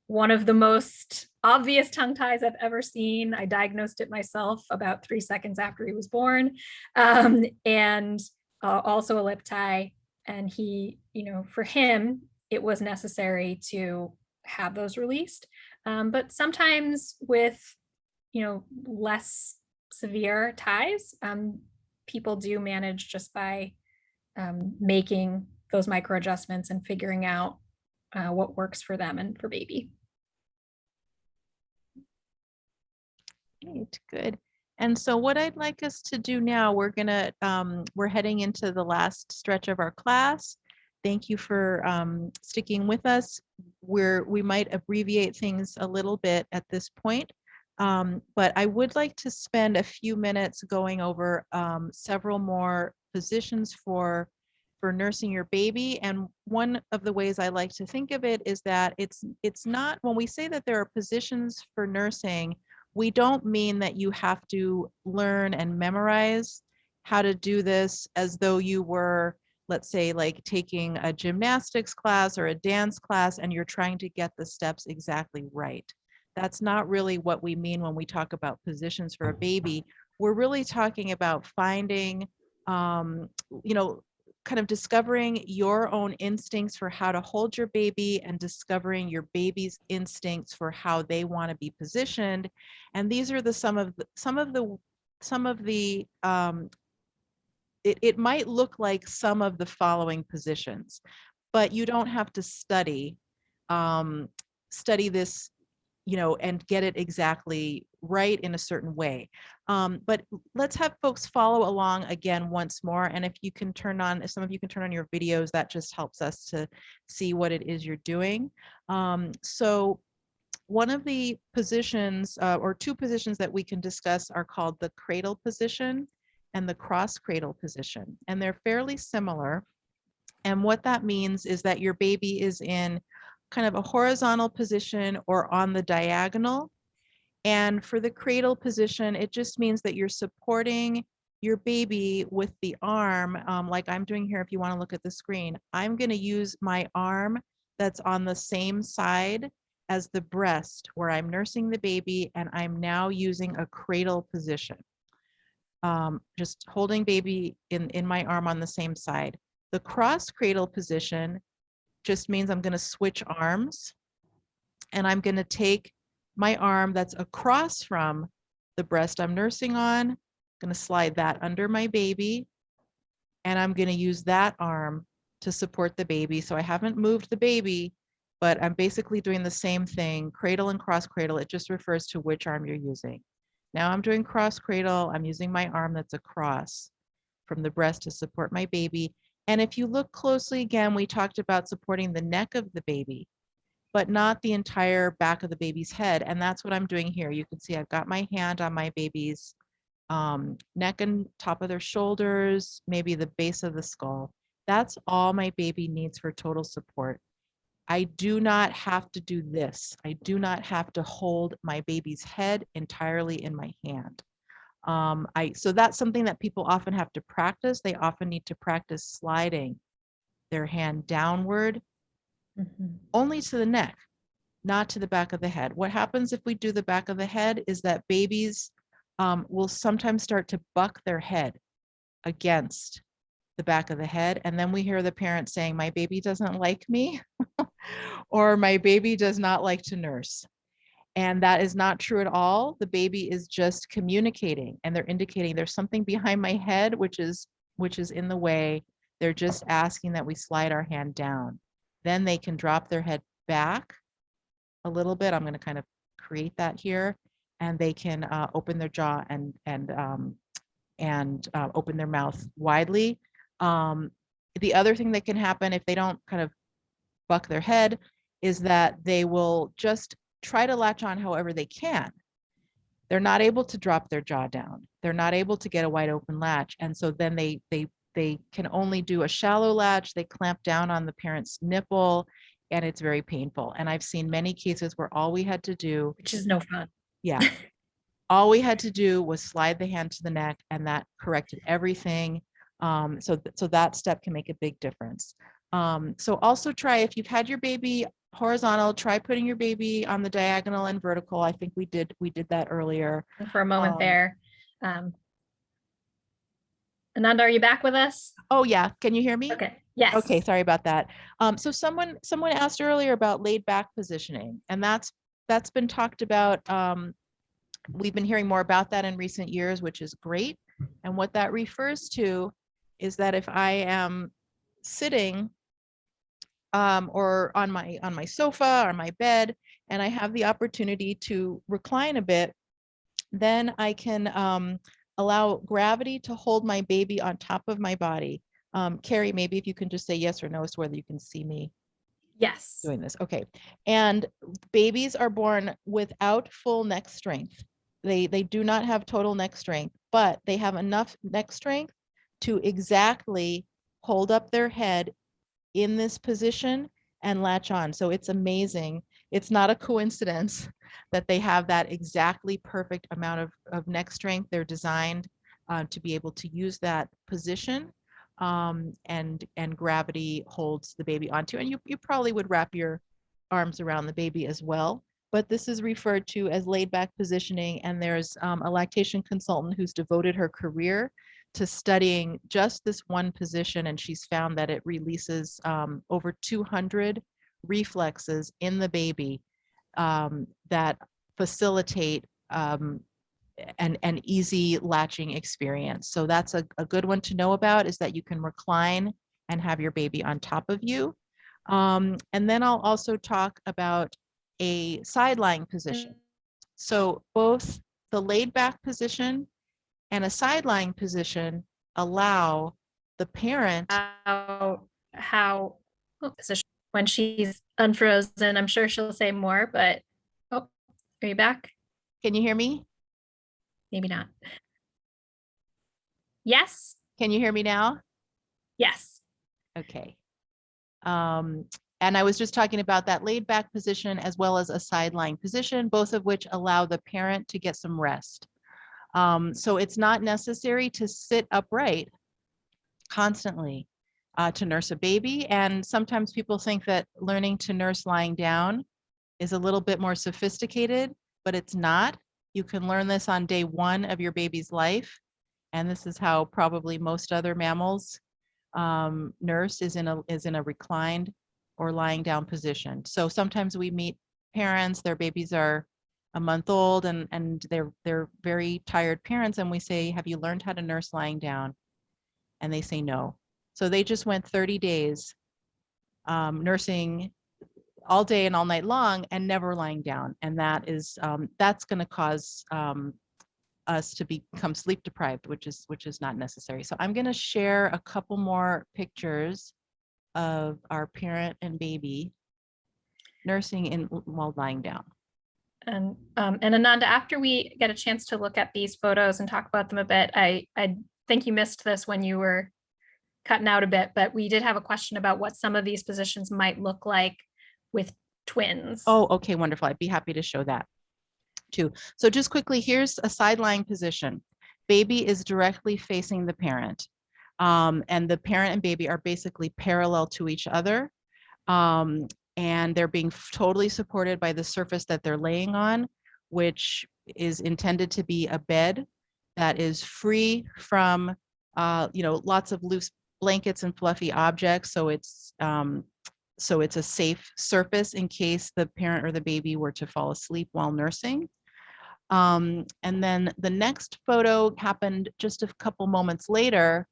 [SPEAKER 2] one of the most obvious tongue ties I've ever seen. I diagnosed it myself about 3 seconds after he was born, and also a lip tie. And he, for him, it was necessary to have those released. But sometimes with less severe ties, people do manage just by making those micro adjustments and figuring out what works for them and for baby.
[SPEAKER 1] Great, good. And so what I'd like us to do now, we're heading into the last stretch of our class. Thank you for sticking with us. We might abbreviate things a little bit at this point. But I would like to spend a few minutes going over several more positions for nursing your baby. And one of the ways I like to think of it is that it's not, when we say that there are positions for nursing, we don't mean that you have to learn and memorize how to do this as though you were, let's say, like taking a gymnastics class or a dance class and you're trying to get the steps exactly right. That's not really what we mean when we talk about positions for a baby. We're really talking about finding, kind of discovering your own instincts for how to hold your baby and discovering your baby's instincts for how they want to be positioned. And these are it might look like some of the following positions, but you don't have to study this and get it exactly right in a certain way. But let's have folks follow along again once more. And if some of you can turn on your videos, that just helps us to see what it is you're doing. So one of the positions or two positions that we can discuss are called the cradle position and the cross cradle position. And they're fairly similar. And what that means is that your baby is in kind of a horizontal position or on the diagonal. And for the cradle position, it just means that you're supporting your baby with the arm, like I'm doing here. If you want to look at the screen, I'm going to use my arm that's on the same side as the breast where I'm nursing the baby, and I'm now using a cradle position. Just holding baby in my arm on the same side. The cross cradle position just means I'm going to switch arms, and I'm going to take my arm that's across from the breast I'm nursing on, going to slide that under my baby, and I'm going to use that arm to support the baby. So I haven't moved the baby, but I'm basically doing the same thing, cradle and cross cradle. It just refers to which arm you're using. Now I'm doing cross cradle. I'm using my arm that's across from the breast to support my baby. And if you look closely again, we talked about supporting the neck of the baby, but not the entire back of the baby's head. And that's what I'm doing here. You can see I've got my hand on my baby's neck and top of their shoulders, maybe the base of the skull. That's all my baby needs for total support. I do not have to do this. I do not have to hold my baby's head entirely in my hand. So that's something that people often have to practice. They often need to practice sliding their hand downward, only to the neck, not to the back of the head. What happens if we do the back of the head is that babies will sometimes start to buck their head against the back of the head. And then we hear the parent saying, my baby doesn't like me, or my baby does not like to nurse. And that is not true at all. The baby is just communicating, and they're indicating there's something behind my head, which is in the way. They're just asking that we slide our hand down. Then they can drop their head back a little bit. I'm going to kind of create that here, and they can open their jaw and open their mouth widely. The other thing that can happen if they don't kind of buck their head is that they will just try to latch on however they can. They're not able to drop their jaw down. They're not able to get a wide open latch. And so then they can only do a shallow latch. They clamp down on the parent's nipple, and it's very painful. And I've seen many cases where all we had to do,
[SPEAKER 2] Which is no fun.
[SPEAKER 1] yeah, all we had to do was slide the hand to the neck, and that corrected everything. So that step can make a big difference. So also try, if you've had your baby horizontal, try putting your baby on the diagonal and vertical. I think we did that earlier.
[SPEAKER 2] For a moment there. Ananda, are you back with us?
[SPEAKER 1] Oh yeah, can you hear me?
[SPEAKER 2] Okay, yes.
[SPEAKER 1] Okay, sorry about that. So someone asked earlier about laid back positioning, and that's been talked about. We've been hearing more about that in recent years, which is great. And what that refers to is that if I am sitting or on my sofa or my bed, and I have the opportunity to recline a bit, then I can allow gravity to hold my baby on top of my body. Carrie, maybe if you can just say yes or no as to whether you can see me.
[SPEAKER 2] Yes.
[SPEAKER 1] Doing this. Okay. And babies are born without full neck strength. They do not have total neck strength, but they have enough neck strength to exactly hold up their head in this position and latch on. So it's amazing. It's not a coincidence that they have that exactly perfect amount of neck strength. They're designed to be able to use that position, and gravity holds the baby onto. And you probably would wrap your arms around the baby as well. But this is referred to as laid back positioning. And there's a lactation consultant who's devoted her career to studying just this one position, and she's found that it releases over 200 reflexes in the baby that facilitate an easy latching experience. So that's a good one to know about, is that you can recline and have your baby on top of you. And then I'll also talk about a sideline position. So both the laid back position and a sideline position allow the parent
[SPEAKER 2] position when she's unfrozen. I'm sure she'll say more, but are you back?
[SPEAKER 1] Can you hear me?
[SPEAKER 2] Maybe not. Yes.
[SPEAKER 1] Can you hear me now?
[SPEAKER 2] Yes.
[SPEAKER 1] Okay. And I was just talking about that laid back position as well as a sideline position, both of which allow the parent to get some rest. So it's not necessary to sit upright constantly to nurse a baby. And sometimes people think that learning to nurse lying down is a little bit more sophisticated, but it's not. You can learn this on day one of your baby's life. And this is how probably most other mammals nurse, is in a reclined or lying down position. So sometimes we meet parents, their babies are a month old, and they're very tired parents, and we say, have you learned how to nurse lying down? And they say no. So they just went 30 days nursing all day and all night long and never lying down. And that is that's going to cause us to become sleep deprived, which is not necessary. So I'm going to share a couple more pictures of our parent and baby nursing in while lying down.
[SPEAKER 2] And Ananda, after we get a chance to look at these photos and talk about them a bit, I think you missed this when you were cutting out a bit, but we did have a question about what some of these positions might look like with twins.
[SPEAKER 1] Oh, okay, wonderful. I'd be happy to show that too. So just quickly, here's a sideline position. Baby is directly facing the parent, and the parent and baby are basically parallel to each other. And they're being totally supported by the surface that they're laying on, which is intended to be a bed that is free from, lots of loose blankets and fluffy objects. So it's a safe surface in case the parent or the baby were to fall asleep while nursing. And then the next photo happened just a couple moments later,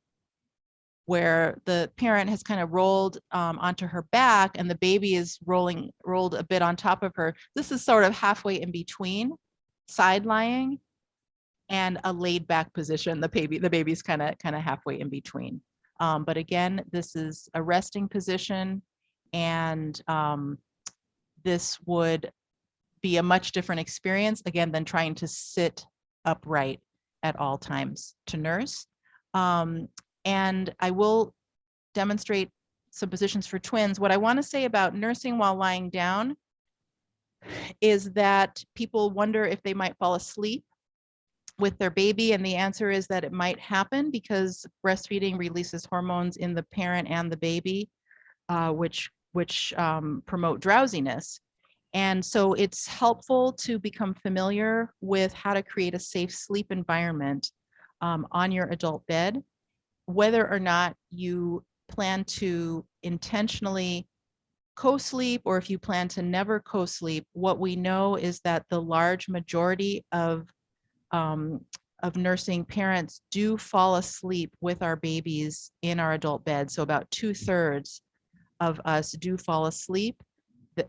[SPEAKER 1] where the parent has kind of rolled onto her back and the baby is rolled a bit on top of her. This is sort of halfway in between side lying and a laid back position. The baby's kind of halfway in between. But again, this is a resting position, and this would be a much different experience, again, than trying to sit upright at all times to nurse. And I will demonstrate some positions for twins. What I want to say about nursing while lying down is that people wonder if they might fall asleep with their baby, and the answer is that it might happen because breastfeeding releases hormones in the parent and the baby, which promote drowsiness. And so it's helpful to become familiar with how to create a safe sleep environment on your adult bed, whether or not you plan to intentionally co-sleep or if you plan to never co-sleep. What we know is that the large majority of nursing parents do fall asleep with our babies in our adult bed. So about 2/3 of us do fall asleep.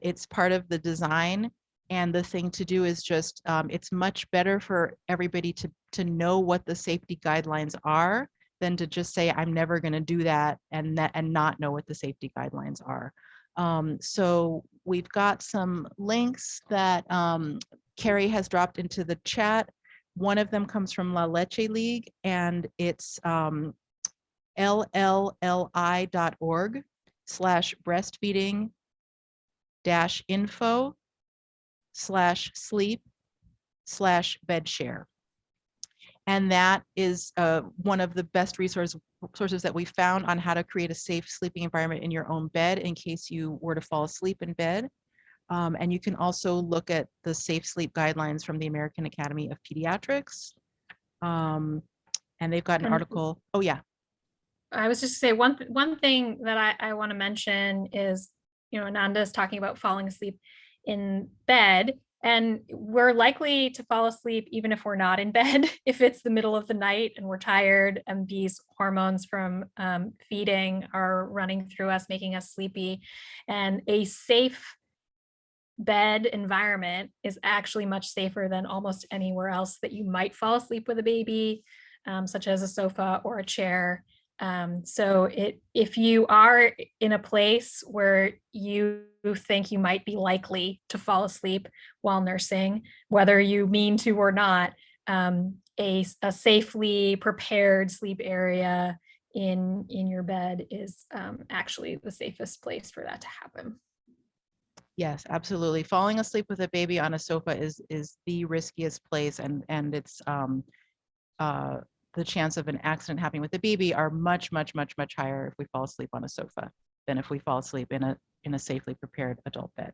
[SPEAKER 1] It's part of the design. And the thing to do is just, it's much better for everybody to know what the safety guidelines are than to just say, I'm never going to do that and not know what the safety guidelines are. So we've got some links that Carrie has dropped into the chat. One of them comes from La Leche League, and it's llli.org/breastfeeding-info/sleep/bed And that is one of the best sources that we found on how to create a safe sleeping environment in your own bed in case you were to fall asleep in bed. And you can also look at the safe sleep guidelines from the American Academy of Pediatrics. And they've got an article. Oh yeah.
[SPEAKER 2] I was just to say one thing that I want to mention is, Ananda is talking about falling asleep in bed, and we're likely to fall asleep even if we're not in bed, if it's the middle of the night and we're tired and these hormones from feeding are running through us, making us sleepy. And a safe bed environment is actually much safer than almost anywhere else that you might fall asleep with a baby, such as a sofa or a chair. So if you are in a place where you think you might be likely to fall asleep while nursing, whether you mean to or not, a safely prepared sleep area in your bed is actually the safest place for that to happen.
[SPEAKER 1] Yes, absolutely. Falling asleep with a baby on a sofa is the riskiest place, and it's the chance of an accident happening with the baby are much higher if we fall asleep on a sofa than if we fall asleep in a safely prepared adult bed.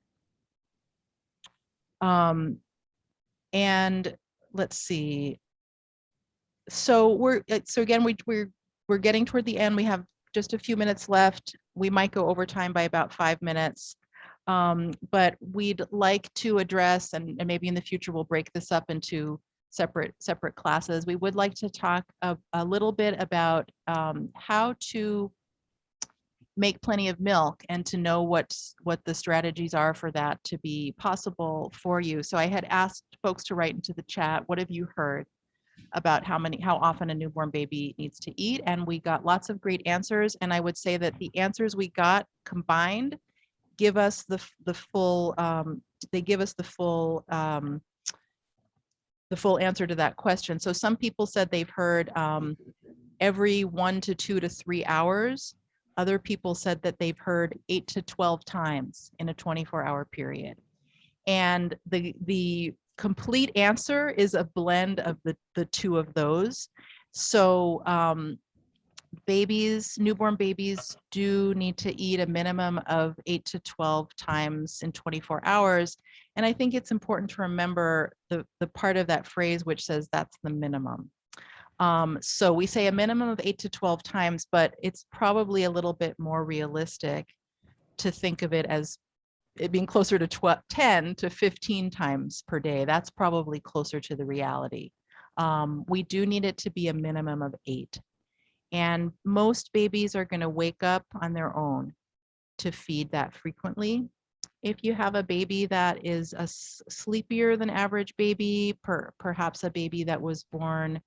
[SPEAKER 1] And let's see. So again we're getting toward the end. We have just a few minutes left. We might go over time by about 5 minutes. But we'd like to address, and maybe in the future we'll break this up into separate classes. We would like to talk a little bit about how to make plenty of milk and to know what the strategies are for that to be possible for you. So I had asked folks to write into the chat, what have you heard about how often a newborn baby needs to eat? And we got lots of great answers. And I would say that the answers we got combined give us the full they give us the full answer to that question. So some people said they've heard every 1 to 2 to 3 hours. Other people said that they've heard 8 to 12 times in a 24-hour period. And the complete answer is a blend of the two of those. So newborn babies do need to eat a minimum of 8 to 12 times in 24 hours. And I think it's important to remember the part of that phrase which says that's the minimum. So we say a minimum of 8 to 12 times, but it's probably a little bit more realistic to think of it as it being closer to 10 to 15 times per day. That's probably closer to the reality. We do need it to be a minimum of 8. And most babies are going to wake up on their own to feed that frequently. If you have a baby that is a sleepier than average baby, perhaps a baby that was born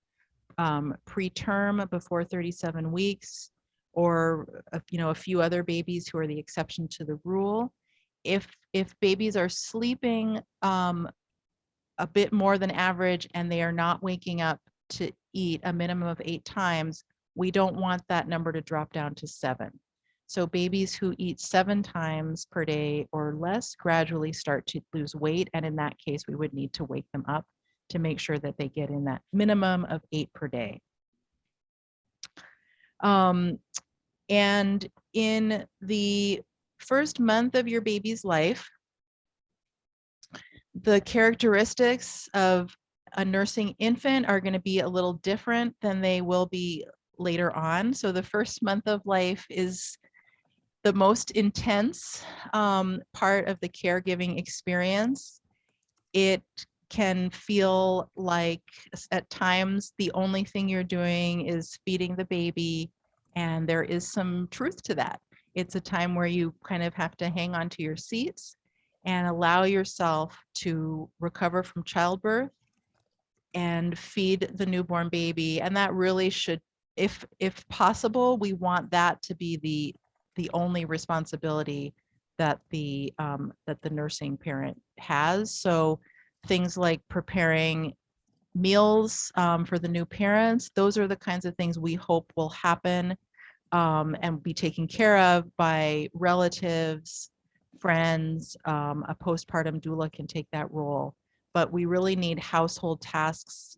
[SPEAKER 1] preterm before 37 weeks, or a few other babies who are the exception to the rule. If babies are sleeping a bit more than average and they are not waking up to eat a minimum of 8 times, we don't want that number to drop down to 7. So babies who eat 7 times per day or less gradually start to lose weight, and in that case, we would need to wake them up to make sure that they get in that minimum of 8 per day. And in the first month of your baby's life, the characteristics of a nursing infant are going to be a little different than they will be later on. So the first month of life is the most intense part of the caregiving experience. It can feel like at times the only thing you're doing is feeding the baby, and there is some truth to that. It's a time where you kind of have to hang on to your seats and allow yourself to recover from childbirth and feed the newborn baby. And that really should, if possible, we want that to be the only responsibility that the nursing parent has. So things like preparing meals for the new parents, those are the kinds of things we hope will happen and be taken care of by relatives, friends. A postpartum doula can take that role, but we really need household tasks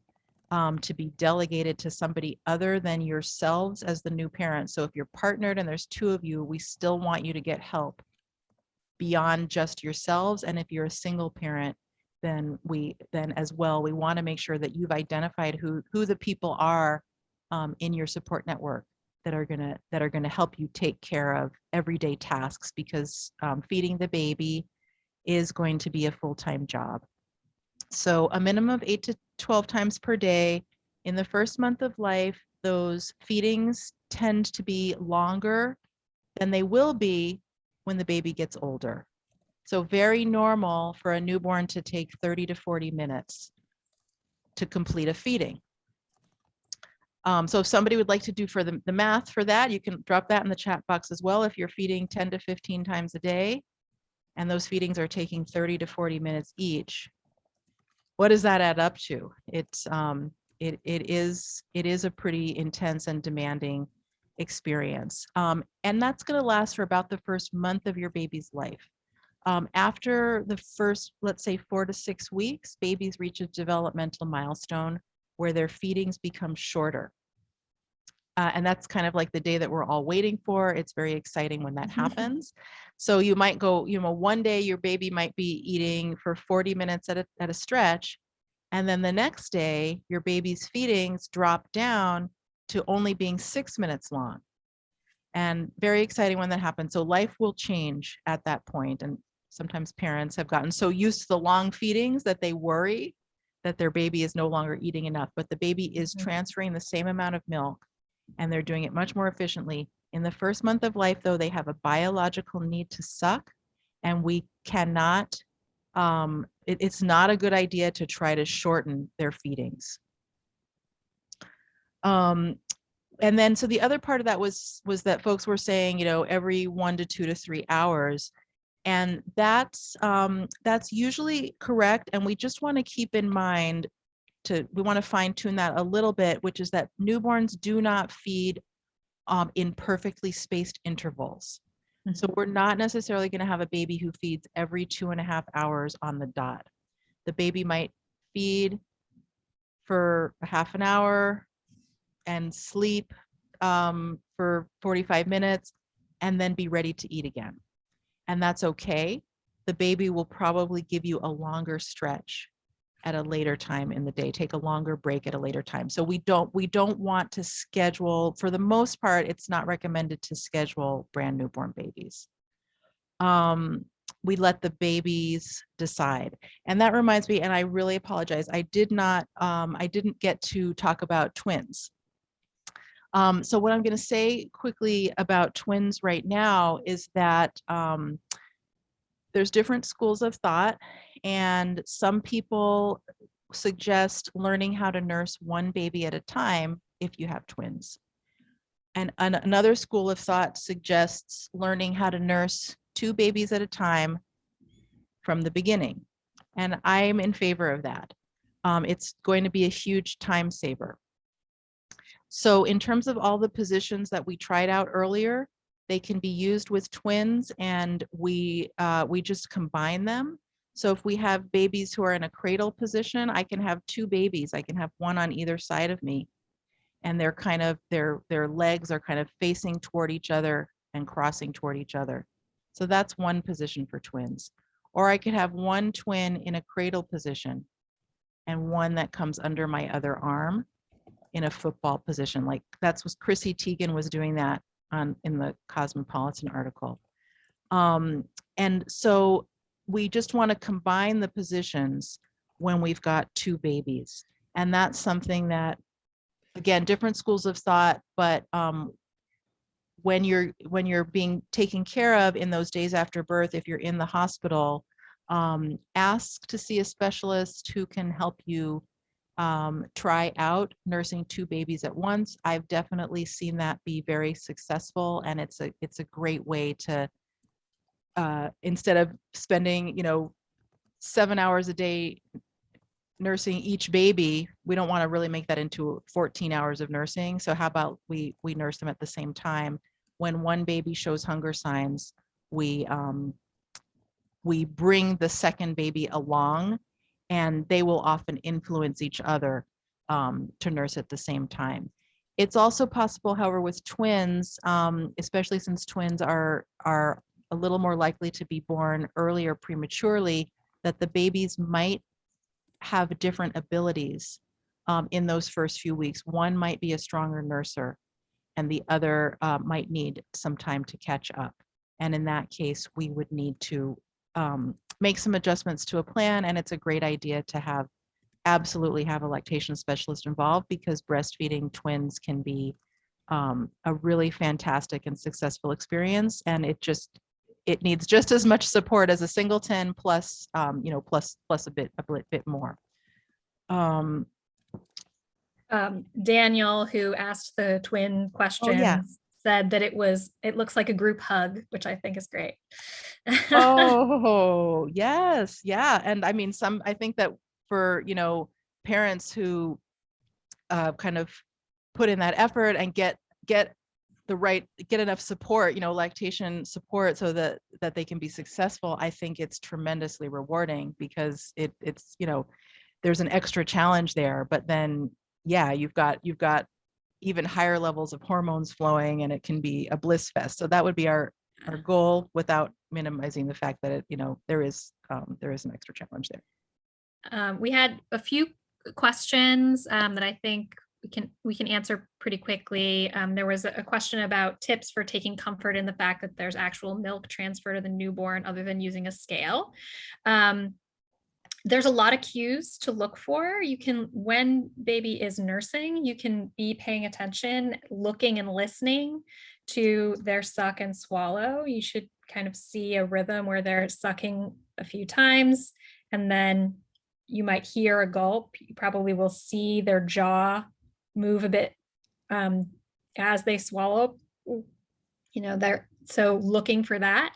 [SPEAKER 1] to be delegated to somebody other than yourselves as the new parent. So if you're partnered and there's 2 of you, we still want you to get help beyond just yourselves. And if you're a single parent, then as well, we want to make sure that you've identified who the people are in your support network that are gonna help you take care of everyday tasks, because feeding the baby is going to be a full-time job. So a minimum of 8 to 12 times per day. In the first month of life, those feedings tend to be longer than they will be when the baby gets older. So very normal for a newborn to take 30 to 40 minutes to complete a feeding. So if somebody would like to do for the math for that, you can drop that in the chat box as well. If you're feeding 10 to 15 times a day, and those feedings are taking 30 to 40 minutes each, what does that add up to? It is a pretty intense and demanding experience. And that's going to last for about the first month of your baby's life. After the first, let's say 4 to 6 weeks, babies reach a developmental milestone where their feedings become shorter. And that's kind of like the day that we're all waiting for. It's very exciting when that happens. So you might go, one day your baby might be eating for 40 minutes at a stretch. And then the next day, your baby's feedings drop down to only being 6 minutes long. And very exciting when that happens. So life will change at that point. And sometimes parents have gotten so used to the long feedings that they worry that their baby is no longer eating enough, but the baby is transferring the same amount of milk and they're doing it much more efficiently. In the first month of life, though, they have a biological need to suck, and we cannot, it's not a good idea to try to shorten their feedings. And then, so the other part of that was that folks were saying, you know, every 1 to 2 to 3 hours. And that's usually correct. And we just want to keep in mind we want to fine tune that a little bit, which is that newborns do not feed in perfectly spaced intervals. So we're not necessarily going to have a baby who feeds every 2.5 hours on the dot. The baby might feed for a half an hour and sleep for 45 minutes and then be ready to eat again. And that's okay. The baby will probably give you a longer stretch at a later time in the day, take a longer break at a later time. So we don't want to schedule, for the most part, it's not recommended to schedule brand newborn babies. We let the babies decide. And that reminds me, and I really apologize, I didn't get to talk about twins. So what I'm going to say quickly about twins right now is that there's different schools of thought, and some people suggest learning how to nurse one baby at a time if you have twins. And another school of thought suggests learning how to nurse 2 babies at a time from the beginning. And I'm in favor of that. It's going to be a huge time saver. So in terms of all the positions that we tried out earlier, they can be used with twins, and we just combine them. So if we have babies who are in a cradle position, I can have 2 babies. I can have one on either side of me, and they're kind of, their legs are kind of facing toward each other and crossing toward each other. So that's one position for twins. Or I could have one twin in a cradle position and one that comes under my other arm in a football position. Like that's what Chrissy Teigen was doing that in the Cosmopolitan article. And so we just want to combine the positions when we've got 2 babies. And that's something that, again, different schools of thought, but when you're being taken care of in those days after birth, if you're in the hospital, ask to see a specialist who can help you try out nursing 2 babies at once. I've definitely seen that be very successful, and it's a great way to instead of spending 7 hours a day nursing each baby, we don't want to really make that into 14 hours of nursing. So how about we nurse them at the same time? When one baby shows hunger signs, we bring the second baby along, and they will often influence each other to nurse at the same time. It's also possible, however, with twins, especially since twins are a little more likely to be born earlier prematurely, that the babies might have different abilities in those first few weeks. One might be a stronger nurser, and the other might need some time to catch up. And in that case, we would need to make some adjustments to a plan, and it's a great idea to absolutely have a lactation specialist involved, because breastfeeding twins can be a really fantastic and successful experience, and it needs just as much support as a singleton, plus plus a bit more.
[SPEAKER 2] Daniel, who asked the twin questions,
[SPEAKER 1] yeah.
[SPEAKER 2] said that it looks like a group hug, which I think is great.
[SPEAKER 1] Oh, yes. Yeah. And I mean, I think that for, parents who kind of put in that effort and get enough support, lactation support, so that they can be successful, I think it's tremendously rewarding, because it's there's an extra challenge there, but then yeah, you've got even higher levels of hormones flowing, and it can be a bliss fest. So that would be our goal, without minimizing the fact that there is an extra challenge there.
[SPEAKER 2] We had a few questions that I think we can answer pretty quickly. There was a question about tips for taking comfort in the fact that there's actual milk transfer to the newborn other than using a scale. There's a lot of cues to look for. You can, when baby is nursing, you can be paying attention, looking and listening to their suck and swallow. You should kind of see a rhythm where they're sucking a few times, and then you might hear a gulp. You probably will see their jaw move a bit as they swallow. So looking for that.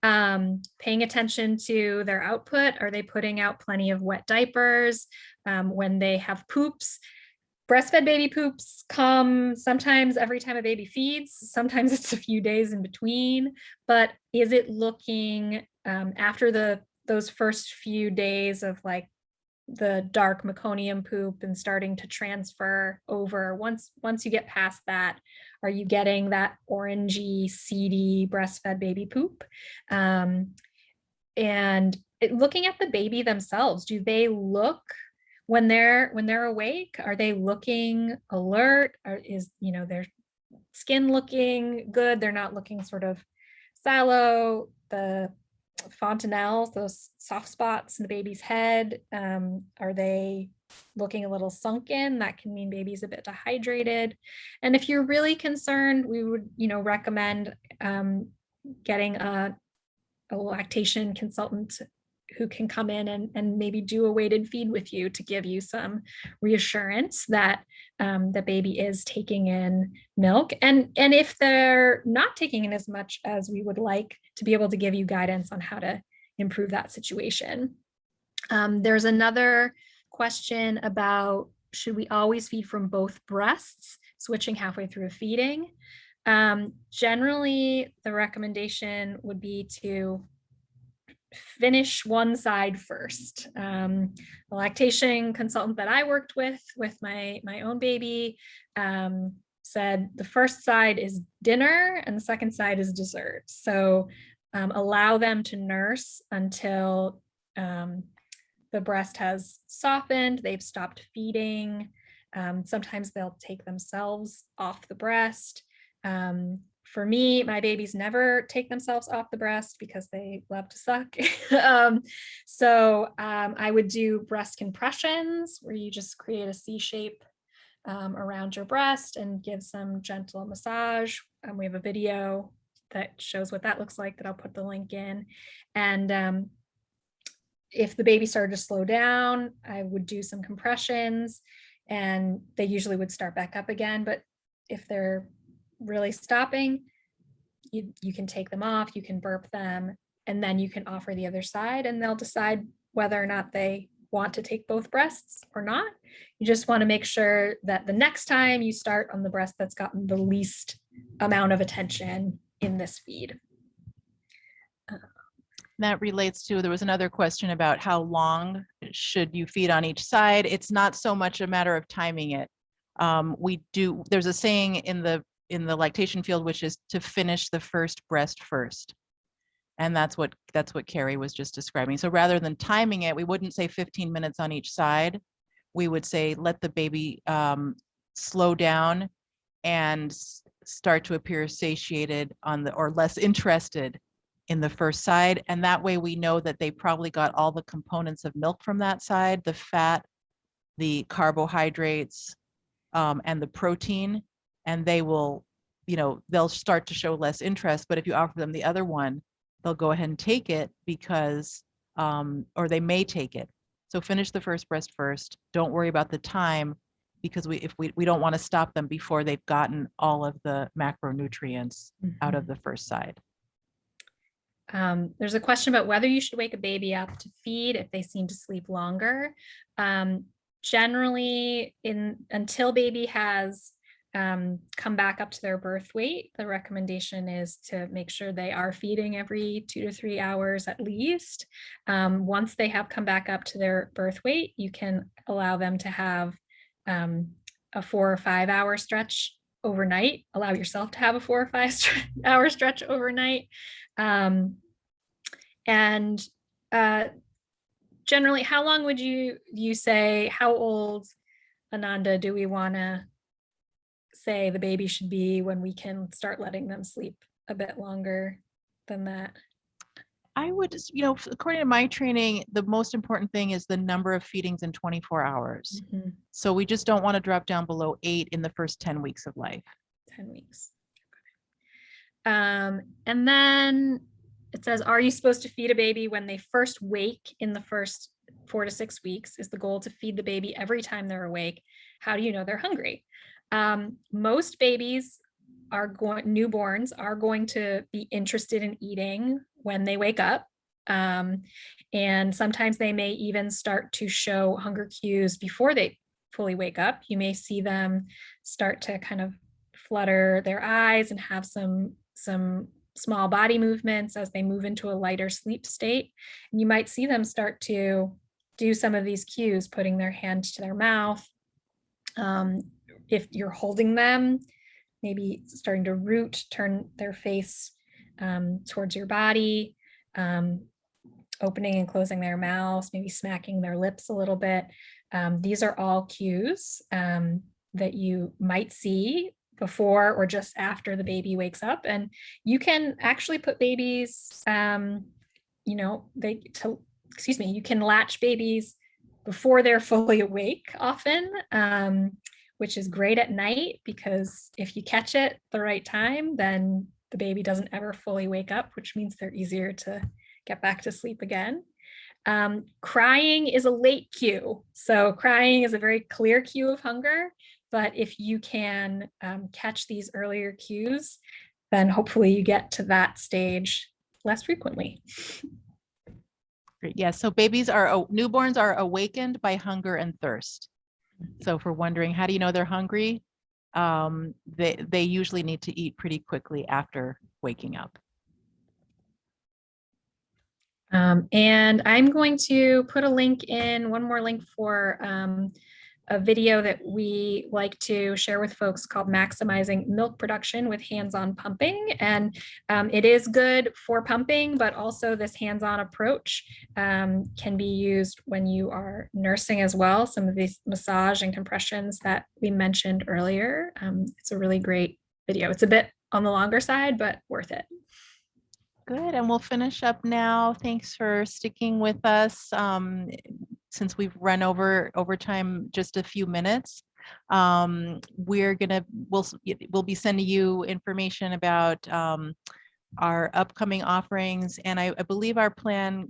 [SPEAKER 2] Paying attention to their output. Are they putting out plenty of wet diapers? When they have poops, breastfed baby poops come sometimes every time a baby feeds. Sometimes it's a few days in between, but is it looking after those first few days of like the dark meconium poop and starting to transfer over? Once you get past that, are you getting that orangey, seedy breastfed baby poop? And looking at the baby themselves, do they look, when they're awake, are they looking alert? Is their skin looking good? They're not looking sort of sallow. The fontanelles, those soft spots in the baby's head, are they looking a little sunken? That can mean baby's a bit dehydrated. And if you're really concerned, we would recommend getting a lactation consultant who can come in and maybe do a weighted feed with you to give you some reassurance that the baby is taking in milk. And if they're not taking in as much as we would like, to be able to give you guidance on how to improve that situation. There's another question about, should we always feed from both breasts, switching halfway through a feeding? Generally, the recommendation would be to finish one side first. The lactation consultant that I worked with my own baby said the first side is dinner and the second side is dessert. So allow them to nurse until the breast has softened, they've stopped feeding. Sometimes they'll take themselves off the breast. For me, my babies never take themselves off the breast because they love to suck. So I would do breast compressions where you just create a C shape around your breast and give some gentle massage. We have a video that shows what that looks like that I'll put the link in. And if the baby started to slow down, I would do some compressions and they usually would start back up again. But if they're really stopping, you can take them off, you can burp them, and then you can offer the other side and they'll decide whether or not they want to take both breasts or not. You just want to make sure that the next time you start on the breast that's gotten the least amount of attention in this feed.
[SPEAKER 1] That relates to, there was another question about how long should you feed on each side. It's not so much a matter of timing it. There's a saying in the lactation field, which is to finish the first breast first. And that's what Carrie was just describing. So rather than timing it, we wouldn't say 15 minutes on each side. We would say, let the baby slow down and start to appear satiated or less interested in the first side. And that way we know that they probably got all the components of milk from that side, the fat, the carbohydrates, and the protein. And they will, they'll start to show less interest. But if you offer them the other one, they'll go ahead and take it because, or they may take it. So finish the first breast first. Don't worry about the time because we don't want to stop them before they've gotten all of the macronutrients out of the first side.
[SPEAKER 2] There's a question about whether you should wake a baby up to feed if they seem to sleep longer. Generally, until baby has come back up to their birth weight, the recommendation is to make sure they are feeding every 2 to 3 hours at least. Once they have come back up to their birth weight, you can allow them to have a 4 or 5 hour stretch overnight. Allow yourself to have a 4 or 5 hour stretch overnight. Generally, how long would you say, how old Ananda, do we want to say the baby should be when we can start letting them sleep a bit longer than that?
[SPEAKER 1] I would, according to my training, the most important thing is the number of feedings in 24 hours.
[SPEAKER 2] Mhm.
[SPEAKER 1] So we just don't want to drop down below 8 in the first 10 weeks of life.
[SPEAKER 2] 10 weeks. And then it says, are you supposed to feed a baby when they first wake in the first 4 to 6 weeks? Is the goal to feed the baby every time they're awake? How do you know they're hungry? Most babies newborns are going to be interested in eating when they wake up. And sometimes they may even start to show hunger cues before they fully wake up. You may see them start to kind of flutter their eyes and have some small body movements as they move into a lighter sleep state. And you might see them start to do some of these cues, putting their hand to their mouth. If you're holding them, maybe starting to root, turn their face towards your body, opening and closing their mouths, maybe smacking their lips a little bit. These are all cues that you might see before or just after the baby wakes up. And you can actually put babies, you can latch babies before they're fully awake often, which is great at night, because if you catch it the right time, then the baby doesn't ever fully wake up, which means they're easier to get back to sleep again. Crying is a late cue. So crying is a very clear cue of hunger, but if you can catch these earlier cues, then hopefully you get to that stage less frequently.
[SPEAKER 1] Great. Yeah, so newborns are awakened by hunger and thirst. So if we're wondering, how do you know they're hungry? They usually need to eat pretty quickly after waking up.
[SPEAKER 2] And I'm going to put one more link for a video that we like to share with folks called Maximizing Milk Production with Hands-on Pumping. And it is good for pumping, but also this hands-on approach can be used when you are nursing as well. Some of these massage and compressions that we mentioned earlier. It's a really great video. It's a bit on the longer side, but worth it.
[SPEAKER 1] Good, and we'll finish up now. Thanks for sticking with us. Since we've run over time just a few minutes, we'll be sending you information about our upcoming offerings. And I believe our plan,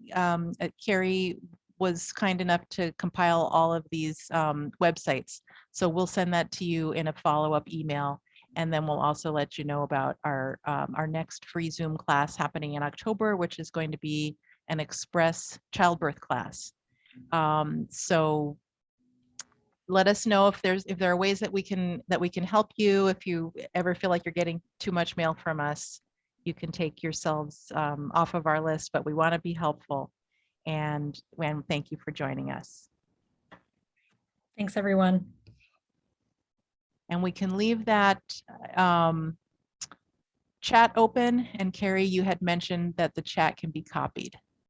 [SPEAKER 1] Carrie was kind enough to compile all of these websites. So we'll send that to you in a follow-up email. And then we'll also let you know about our next free Zoom class happening in October, which is going to be an express childbirth class. So let us know if there are ways that we can help you. If you ever feel like you're getting too much mail from us, you can take yourselves off of our list, but we want to be helpful. And thank you for joining us.
[SPEAKER 2] Thanks, everyone.
[SPEAKER 1] And we can leave that chat open. And Carrie, you had mentioned that the chat can be copied.